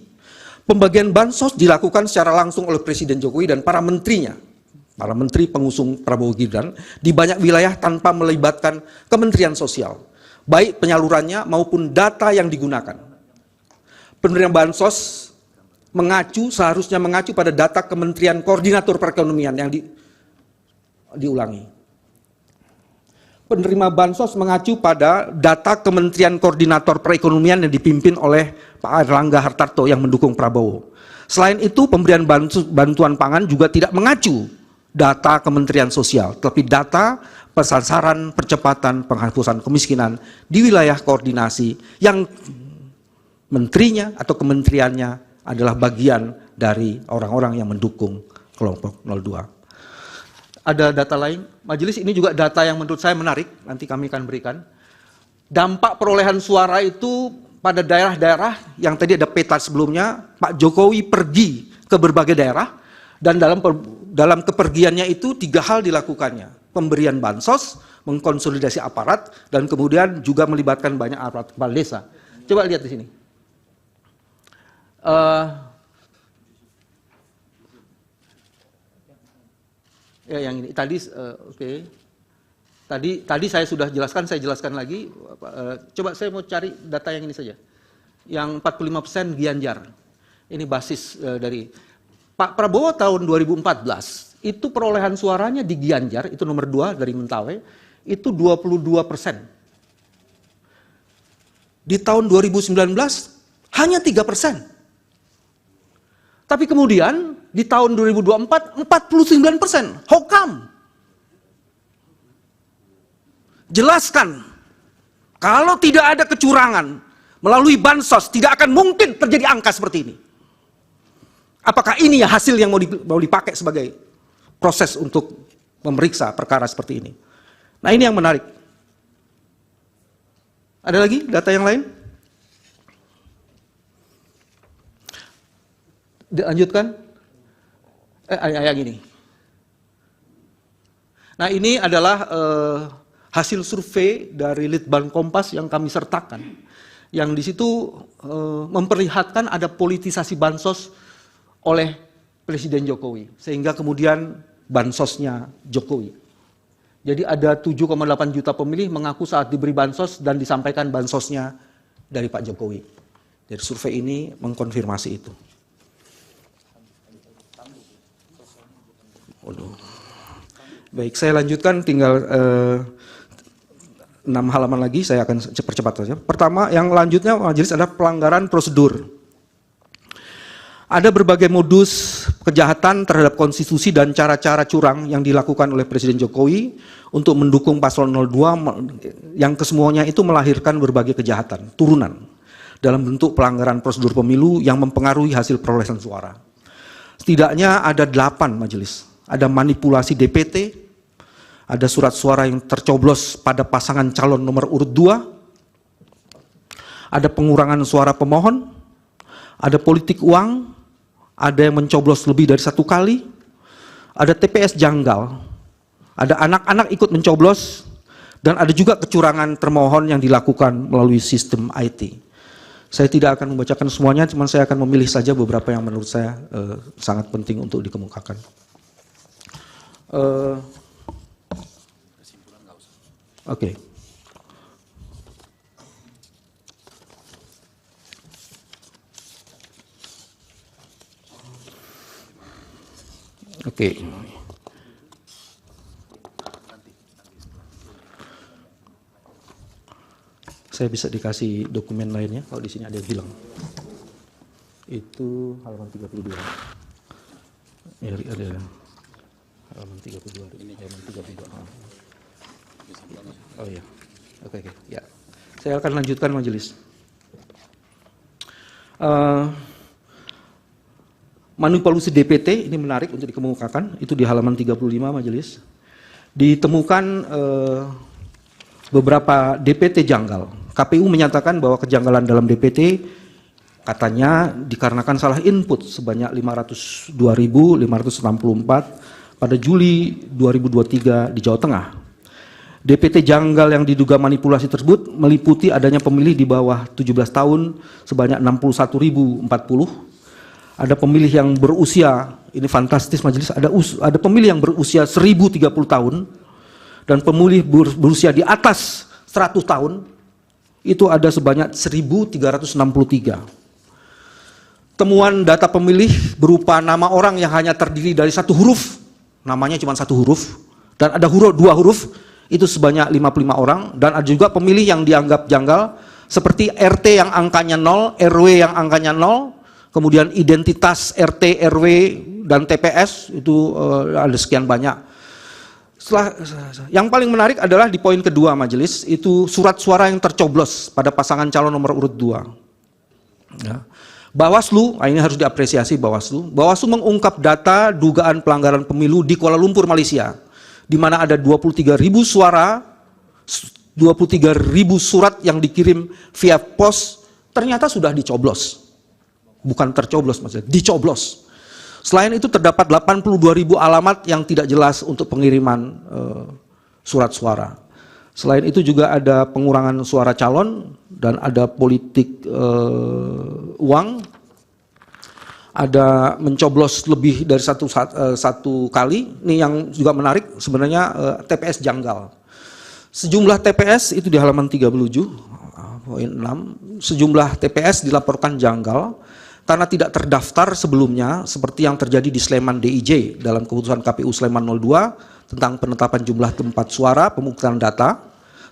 Pembagian bansos dilakukan secara langsung oleh Presiden Jokowi dan para menterinya, para menteri pengusung Prabowo Gibran, di banyak wilayah tanpa melibatkan Kementerian Sosial, baik penyalurannya maupun data yang digunakan. Penerimaan bansos seharusnya mengacu pada data Kementerian Koordinator Perekonomian yang diulangi. Penerima bansos mengacu pada data Kementerian Koordinator Perekonomian yang dipimpin oleh Pak Erlangga Hartarto yang mendukung Prabowo. Selain itu, pemberian bantuan pangan juga tidak mengacu data Kementerian Sosial, tetapi data sasaran percepatan penghapusan kemiskinan di wilayah koordinasi yang menterinya atau kementeriannya adalah bagian dari orang-orang yang mendukung kelompok 02. Ada data lain, Majelis, ini juga data yang menurut saya menarik, nanti kami akan berikan. Dampak perolehan suara itu pada daerah-daerah yang tadi ada peta sebelumnya, Pak Jokowi pergi ke berbagai daerah, dan dalam kepergiannya itu 3 hal dilakukannya. Pemberian bansos, mengkonsolidasi aparat, dan kemudian juga melibatkan banyak aparat kepala desa. Coba lihat di sini. Ya, yang ini tadi oke. Tadi saya sudah jelaskan, saya jelaskan lagi. Coba saya mau cari data yang ini saja. Yang 45% Gianyar. Ini basis dari Pak Prabowo tahun 2014. Itu perolehan suaranya di Gianyar, itu nomor 2 dari Mentawai, itu 22%. Di tahun 2019 hanya 3%. Tapi kemudian di tahun 2024 49%. How come? Jelaskan. Kalau tidak ada kecurangan melalui bansos, tidak akan mungkin terjadi angka seperti ini. Apakah ini ya hasil yang mau dipakai sebagai proses untuk memeriksa perkara seperti ini? Nah, ini yang menarik. Ada lagi data yang lain? Lanjutkan. Yang ini. Nah, ini adalah hasil survei dari Litbang Kompas yang kami sertakan. Yang di situ memperlihatkan ada politisasi bansos oleh Presiden Jokowi. Sehingga kemudian bansosnya Jokowi. Jadi ada 7,8 juta pemilih mengaku saat diberi bansos dan disampaikan bansosnya dari Pak Jokowi. Jadi survei ini mengkonfirmasi itu. Baik, saya lanjutkan, tinggal 6 halaman lagi, saya akan cepat-cepat saja. Pertama, yang lanjutnya Majelis ada pelanggaran prosedur. Ada berbagai modus kejahatan terhadap konstitusi dan cara-cara curang yang dilakukan oleh Presiden Jokowi untuk mendukung paslon 02 yang kesemuanya itu melahirkan berbagai kejahatan, turunan, dalam bentuk pelanggaran prosedur pemilu yang mempengaruhi hasil perolehan suara. Setidaknya ada 8 Majelis. Ada manipulasi DPT, ada surat suara yang tercoblos pada pasangan calon nomor urut 2, ada pengurangan suara pemohon, ada politik uang, ada yang mencoblos lebih dari 1 kali, ada TPS janggal, ada anak-anak ikut mencoblos, Dan ada juga kecurangan termohon yang dilakukan melalui sistem IT. Saya tidak akan membacakan semuanya, cuma saya akan memilih saja beberapa yang menurut saya sangat penting untuk dikemukakan. Oke. Oke. Saya bisa dikasih dokumen lainnya kalau di sini ada yang bilang. Itu halaman 32. Ya, ada halaman 32. Ini halaman 32. Oh iya. Oke. Ya. Saya akan lanjutkan majelis. Manipulasi DPT ini menarik untuk dikemukakan, itu di halaman 35 majelis. Ditemukan beberapa DPT janggal. KPU menyatakan bahwa kejanggalan dalam DPT katanya dikarenakan salah input sebanyak 502.564 pada Juli 2023 di Jawa Tengah. DPT janggal yang diduga manipulasi tersebut meliputi adanya pemilih di bawah 17 tahun sebanyak 61.040. Ada pemilih yang berusia, ini fantastis majelis, ada pemilih yang berusia 1.030 tahun dan pemilih berusia di atas 100 tahun itu ada sebanyak 1.363. Temuan data pemilih berupa nama orang yang hanya terdiri dari satu huruf, namanya cuma satu huruf, dan ada dua huruf, itu sebanyak 55 orang, dan ada juga pemilih yang dianggap janggal, seperti RT yang angkanya 0, RW yang angkanya 0, kemudian identitas RT, RW, dan TPS, itu ada sekian banyak. Yang paling menarik adalah di poin kedua majelis, itu surat suara yang tercoblos pada pasangan calon nomor urut 2. Ya. Bawaslu, ini harus diapresiasi Bawaslu. Bawaslu mengungkap data dugaan pelanggaran pemilu di Kuala Lumpur, Malaysia, di mana ada 23.000 suara, 23.000 surat yang dikirim via pos, ternyata sudah dicoblos. Bukan tercoblos maksudnya, dicoblos. Selain itu terdapat 82.000 alamat yang tidak jelas untuk pengiriman surat suara. Selain itu juga ada pengurangan suara calon dan ada politik uang. Ada mencoblos lebih dari satu kali. Ini yang juga menarik sebenarnya TPS janggal. Sejumlah TPS itu di halaman 37, poin 6. Sejumlah TPS dilaporkan janggal karena tidak terdaftar sebelumnya seperti yang terjadi di Sleman DIJ dalam keputusan KPU Sleman 02 tentang penetapan jumlah tempat suara pemungutan data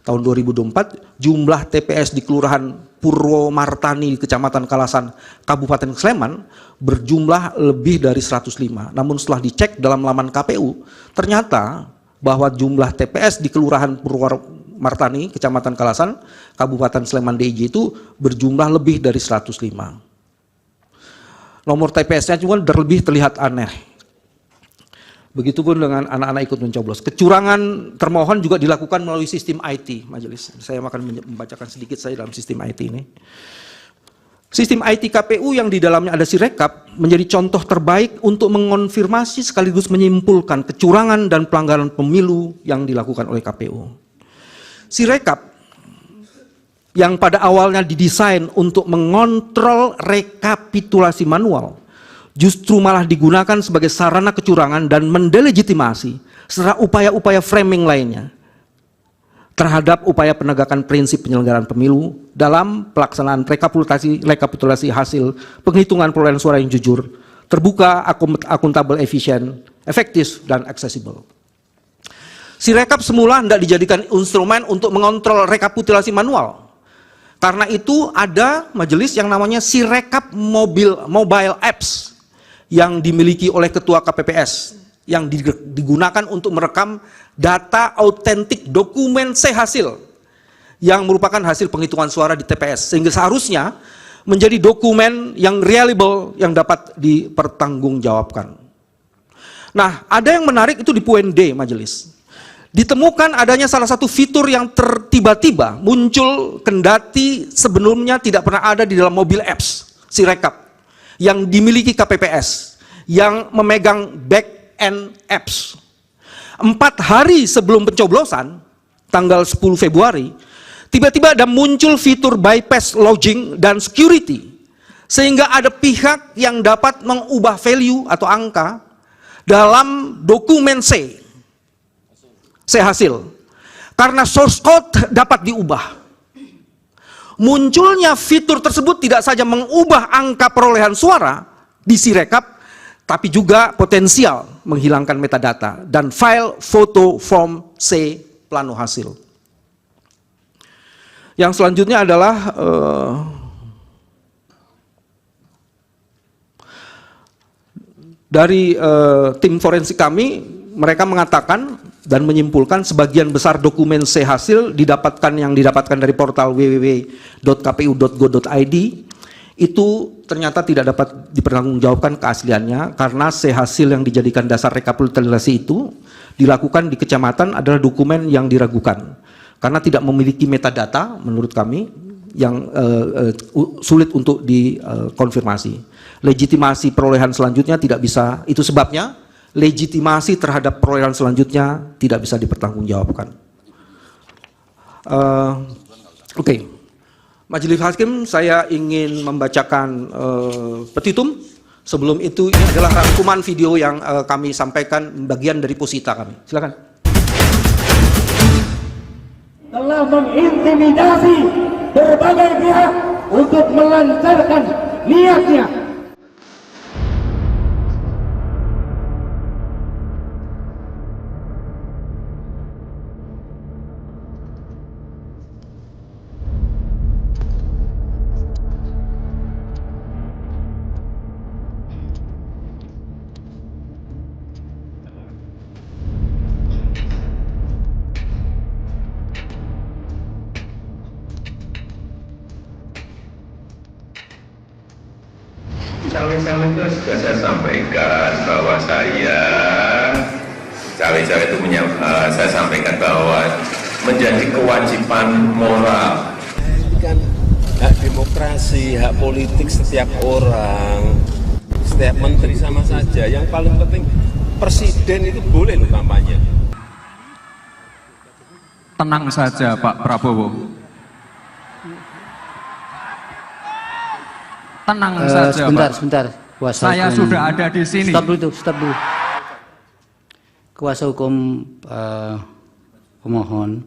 tahun 2024, jumlah TPS di Kelurahan Purwomartani Kecamatan Kalasan Kabupaten Sleman berjumlah lebih dari 105. Namun setelah dicek dalam laman KPU ternyata bahwa jumlah TPS di Kelurahan Purwomartani Kecamatan Kalasan Kabupaten Sleman DIJ itu berjumlah lebih dari 105. Nomor TPS-nya juga lebih terlihat aneh. Begitupun dengan anak-anak ikut mencoblos. Kecurangan termohon juga dilakukan melalui sistem IT, majelis. Saya akan membacakan sedikit saja dalam sistem IT ini. Sistem IT KPU yang di dalamnya ada Sirekap menjadi contoh terbaik untuk mengonfirmasi sekaligus menyimpulkan kecurangan dan pelanggaran pemilu yang dilakukan oleh KPU. Sirekap yang pada awalnya didesain untuk mengontrol rekapitulasi manual, justru malah digunakan sebagai sarana kecurangan dan mendelegitimasi serta upaya-upaya framing lainnya terhadap upaya penegakan prinsip penyelenggaraan pemilu dalam pelaksanaan rekapitulasi hasil penghitungan perolehan suara yang jujur, terbuka, akuntabel, efisien, efektif, dan aksesibel. Sirekap semula hendak dijadikan instrumen untuk mengontrol rekapitulasi manual. Karena itu ada majelis yang namanya Sirekap mobile apps yang dimiliki oleh ketua KPPS yang digunakan untuk merekam data autentik dokumen C-hasil yang merupakan hasil penghitungan suara di TPS, sehingga seharusnya menjadi dokumen yang reliable yang dapat dipertanggungjawabkan. Nah, ada yang menarik itu di poin D majelis. Ditemukan adanya salah satu fitur yang tiba-tiba muncul kendati sebelumnya tidak pernah ada di dalam mobile apps Sirekap yang dimiliki KPPS yang memegang back-end apps. 4 hari sebelum pencoblosan, tanggal 10 Februari, tiba-tiba ada muncul fitur bypass login dan security, sehingga ada pihak yang dapat mengubah value atau angka dalam dokumen C hasil. Karena source code dapat diubah. Munculnya fitur tersebut tidak saja mengubah angka perolehan suara di Sirekap, tapi juga potensial menghilangkan metadata dan file foto form C plano hasil. Yang selanjutnya adalah dari tim forensik kami, mereka mengatakan dan menyimpulkan sebagian besar dokumen C hasil yang didapatkan dari portal www.kpu.go.id itu ternyata tidak dapat dipertanggungjawabkan keasliannya karena C hasil yang dijadikan dasar rekapitulasi itu dilakukan di kecamatan adalah dokumen yang diragukan karena tidak memiliki metadata menurut kami yang sulit untuk dikonfirmasi. Legitimasi perolehan selanjutnya tidak bisa, itu sebabnya legitimasi terhadap perolehan selanjutnya tidak bisa dipertanggungjawabkan. Oke. Majelis Hakim, saya ingin membacakan petitum. Sebelum itu, ini adalah rangkuman video yang kami sampaikan, bagian dari posita kami. Silakan. Telah mengintimidasi berbagai pihak untuk melancarkan niatnya. Cawe-cawe itu sudah saya sampaikan bahwa cawe-cawe itu saya sampaikan bahwa menjadi kewajiban moral. Ini kan hak demokrasi, hak politik setiap orang, setiap menteri sama saja. Yang paling penting presiden itu boleh loh kampanye. Tenang saja Pak Prabowo. Tenang saja Sebentar. Kuasa saya hukum, sudah ada di sini. Stop dulu. Kuasa hukum pemohon,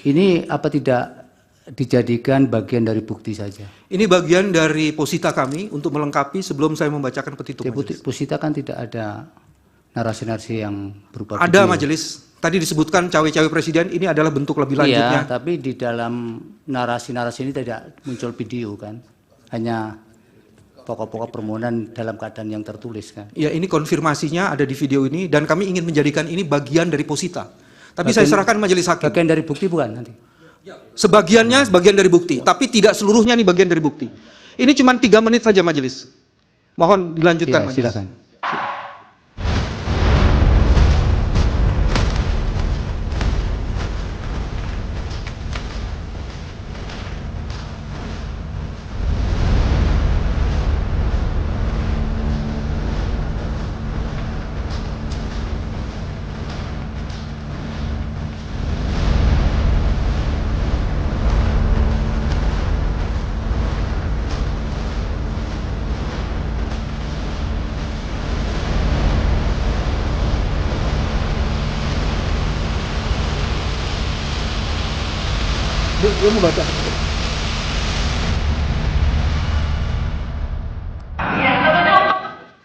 ini apa tidak dijadikan bagian dari bukti saja? Ini bagian dari posita kami untuk melengkapi sebelum saya membacakan petitum. Posita kan tidak ada narasi-narasi yang berupa ada video. majelis. Tadi disebutkan cawe-cawe presiden, ini adalah bentuk lebih lanjutnya. Iya, tapi di dalam narasi-narasi ini tidak muncul video kan? Hanya pokok-pokok permohonan dalam keadaan yang tertulis kan? Ya, ini konfirmasinya ada di video ini dan kami ingin menjadikan ini bagian dari posita. Tapi saya serahkan majelis hakim. Bagian dari bukti bukan nanti? Sebagiannya bagian dari bukti, tapi tidak seluruhnya ini bagian dari bukti. Ini cuma 3 menit saja majelis. Mohon dilanjutkan Ya, majelis. silakan. Dia mau baca.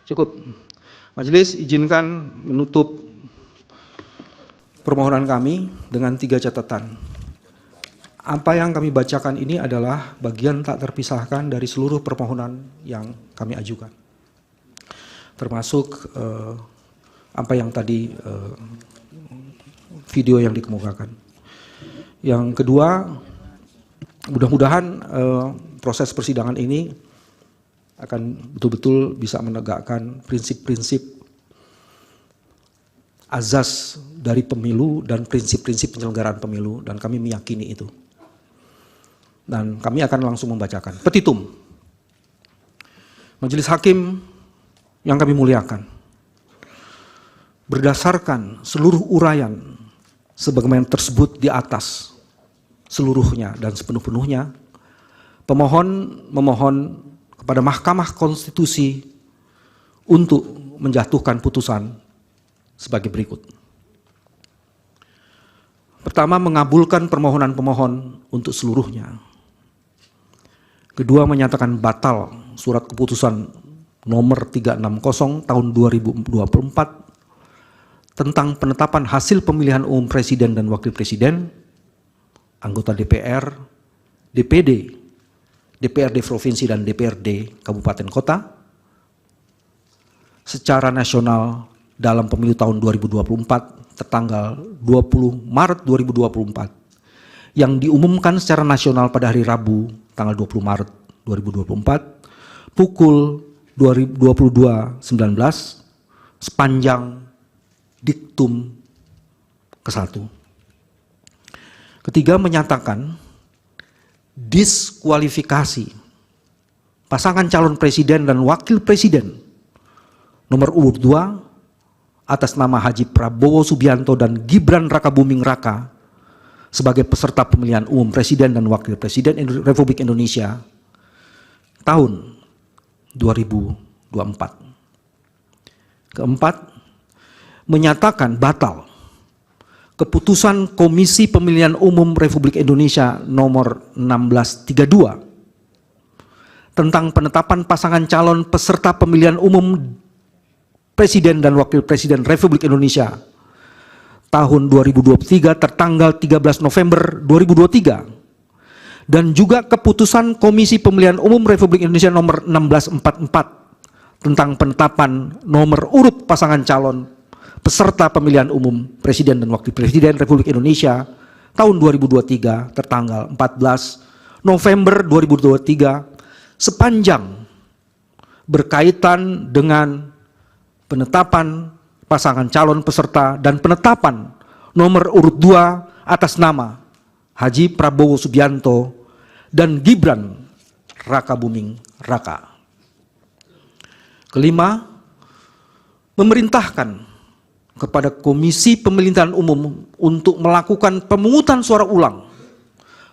Cukup. Majelis izinkan menutup permohonan kami dengan 3 catatan. Apa yang kami bacakan ini adalah bagian tak terpisahkan dari seluruh permohonan yang kami ajukan. Termasuk apa yang tadi video yang dikemukakan. Yang kedua, mudah-mudahan proses persidangan ini akan betul-betul bisa menegakkan prinsip-prinsip azas dari pemilu dan prinsip-prinsip penyelenggaraan pemilu, dan kami meyakini itu. Dan kami akan langsung membacakan petitum. Majelis Hakim yang kami muliakan, berdasarkan seluruh uraian sebagaimana tersebut di atas seluruhnya dan sepenuh-penuhnya, pemohon memohon kepada Mahkamah Konstitusi untuk menjatuhkan putusan sebagai berikut. Pertama, mengabulkan permohonan pemohon untuk seluruhnya. Kedua, menyatakan batal surat keputusan nomor 360 tahun 2024 tentang penetapan hasil pemilihan umum presiden dan wakil presiden, anggota DPR, DPD, DPRD provinsi dan DPRD kabupaten kota secara nasional dalam pemilu tahun 2024 tertanggal 20 Maret 2024 yang diumumkan secara nasional pada hari Rabu tanggal 20 Maret 2024 pukul 22.19 sepanjang diktum ke-1. Ketiga, menyatakan diskualifikasi pasangan calon presiden dan wakil presiden nomor urut 2 atas nama Haji Prabowo Subianto dan Gibran Rakabuming Raka sebagai peserta pemilihan umum presiden dan wakil presiden Republik Indonesia tahun 2024. Keempat, menyatakan batal keputusan Komisi Pemilihan Umum Republik Indonesia nomor 1632 tentang penetapan pasangan calon peserta pemilihan umum Presiden dan Wakil Presiden Republik Indonesia tahun 2023 tertanggal 13 November 2023 dan juga keputusan Komisi Pemilihan Umum Republik Indonesia nomor 1644 tentang penetapan nomor urut pasangan calon peserta pemilihan umum Presiden dan Wakil Presiden Republik Indonesia tahun 2023 tertanggal 14 November 2023 sepanjang berkaitan dengan penetapan pasangan calon peserta dan penetapan nomor urut 2 atas nama Haji Prabowo Subianto dan Gibran Rakabuming Raka. Kelima, memerintahkan kepada Komisi Pemilihan Umum untuk melakukan pemungutan suara ulang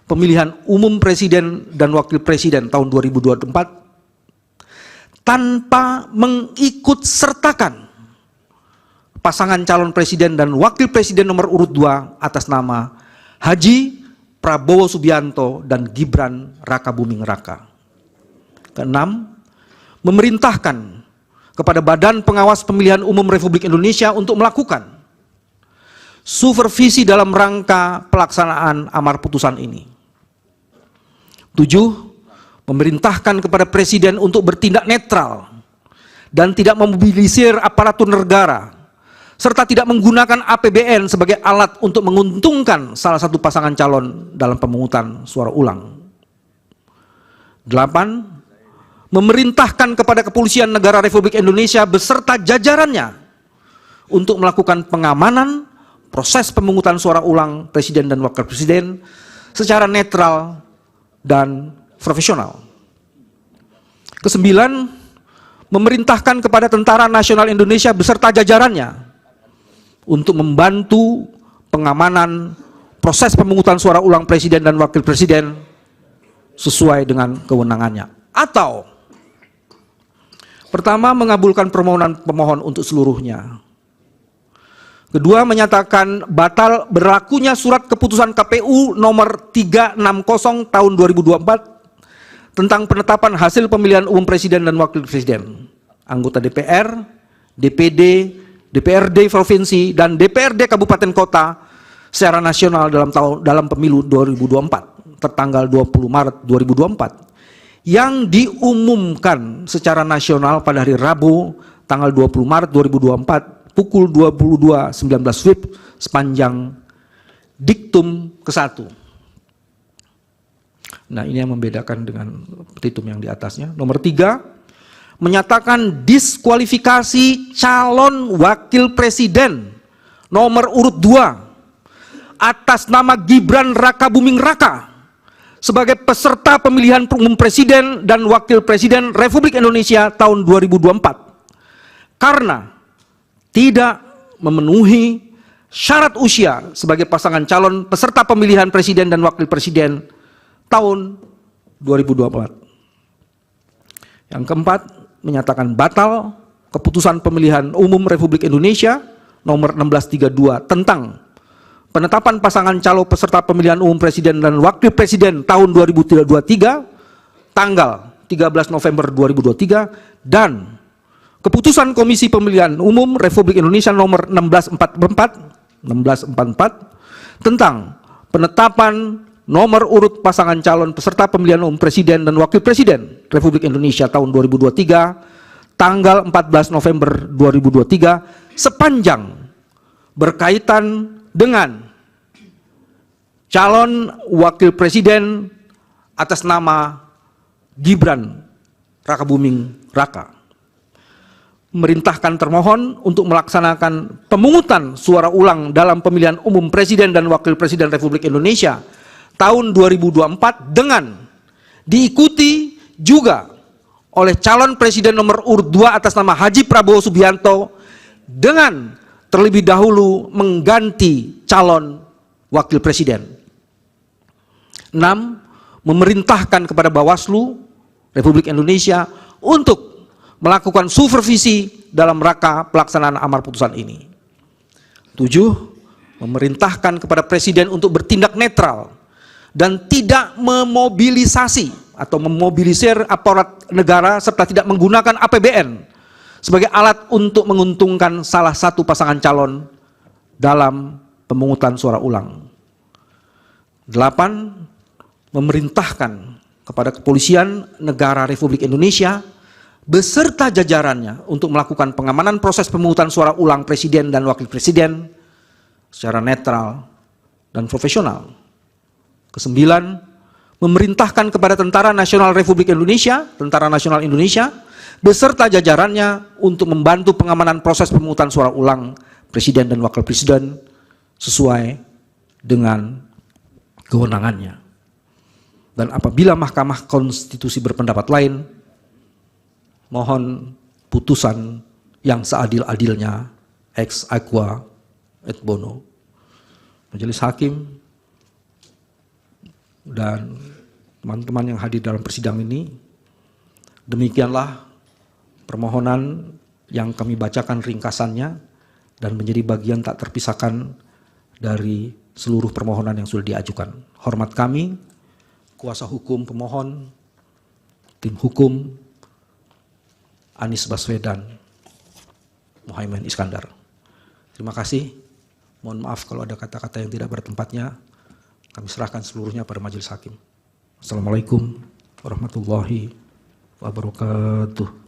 pemilihan umum presiden dan wakil presiden tahun 2024 tanpa mengikut sertakan pasangan calon presiden dan wakil presiden nomor urut 2 atas nama Haji Prabowo Subianto dan Gibran Rakabuming Raka. Keenam, memerintahkan kepada Badan Pengawas Pemilihan Umum Republik Indonesia untuk melakukan supervisi dalam rangka pelaksanaan amar putusan ini. 7, memerintahkan kepada Presiden untuk bertindak netral dan tidak memobilisir aparatur negara serta tidak menggunakan APBN sebagai alat untuk menguntungkan salah satu pasangan calon dalam pemungutan suara ulang. 8, memerintahkan kepada Kepolisian Negara Republik Indonesia beserta jajarannya untuk melakukan pengamanan proses pemungutan suara ulang Presiden dan Wakil Presiden secara netral dan profesional. Kesembilan, memerintahkan kepada Tentara Nasional Indonesia beserta jajarannya untuk membantu pengamanan proses pemungutan suara ulang Presiden dan Wakil Presiden sesuai dengan kewenangannya. Atau pertama, mengabulkan permohonan pemohon untuk seluruhnya. Kedua, menyatakan batal berlakunya surat keputusan KPU nomor 360 tahun 2024 tentang penetapan hasil pemilihan umum presiden dan wakil presiden, anggota DPR, DPD, DPRD provinsi dan DPRD kabupaten kota secara nasional dalam pemilu 2024 tertanggal 20 Maret 2024 yang diumumkan secara nasional pada hari Rabu tanggal 20 Maret 2024 pukul 22.19 WIB sepanjang diktum ke-1. Nah, ini yang membedakan dengan petitum yang di atasnya. Nomor 3, menyatakan diskualifikasi calon wakil presiden nomor urut 2 atas nama Gibran Rakabuming Raka sebagai peserta pemilihan umum presiden dan wakil presiden Republik Indonesia tahun 2024 karena tidak memenuhi syarat usia sebagai pasangan calon peserta pemilihan presiden dan wakil presiden tahun 2024. Yang keempat, menyatakan batal keputusan pemilihan umum Republik Indonesia nomor 1632 tentang penetapan pasangan calon peserta pemilihan umum presiden dan wakil presiden tahun 2023 tanggal 13 November 2023 dan keputusan Komisi Pemilihan Umum Republik Indonesia nomor 1644 tentang penetapan nomor urut pasangan calon peserta pemilihan umum presiden dan wakil presiden Republik Indonesia tahun 2023 tanggal 14 November 2023 sepanjang berkaitan dengan calon wakil presiden atas nama Gibran Rakabuming Raka. Memerintahkan termohon untuk melaksanakan pemungutan suara ulang dalam pemilihan umum presiden dan wakil presiden Republik Indonesia tahun 2024 dengan diikuti juga oleh calon presiden nomor urut 2 atas nama Haji Prabowo Subianto dengan terlebih dahulu mengganti calon wakil presiden. 6. Memerintahkan kepada Bawaslu Republik Indonesia untuk melakukan supervisi dalam rangka pelaksanaan amar putusan ini. 7. Memerintahkan kepada Presiden untuk bertindak netral dan tidak memobilisasi atau memobilisir aparat negara serta tidak menggunakan APBN sebagai alat untuk menguntungkan salah satu pasangan calon dalam pemungutan suara ulang. 8. Memerintahkan kepada Kepolisian Negara Republik Indonesia beserta jajarannya untuk melakukan pengamanan proses pemungutan suara ulang presiden dan wakil presiden secara netral dan profesional. 9. Memerintahkan kepada Tentara Nasional Republik Indonesia, Tentara Nasional Indonesia, beserta jajarannya untuk membantu pengamanan proses pemungutan suara ulang presiden dan wakil presiden sesuai dengan kewenangannya. Dan apabila Mahkamah Konstitusi berpendapat lain, mohon putusan yang seadil-adilnya ex aequo et bono. Majelis Hakim dan teman-teman yang hadir dalam persidangan ini, demikianlah permohonan yang kami bacakan ringkasannya dan menjadi bagian tak terpisahkan dari seluruh permohonan yang sudah diajukan. Hormat kami, kuasa hukum pemohon, tim hukum Anies Baswedan, Muhaimin Iskandar. Terima kasih. Mohon maaf kalau ada kata-kata yang tidak bertempatnya. Kami serahkan seluruhnya pada Majelis Hakim. Assalamualaikum warahmatullahi wabarakatuh.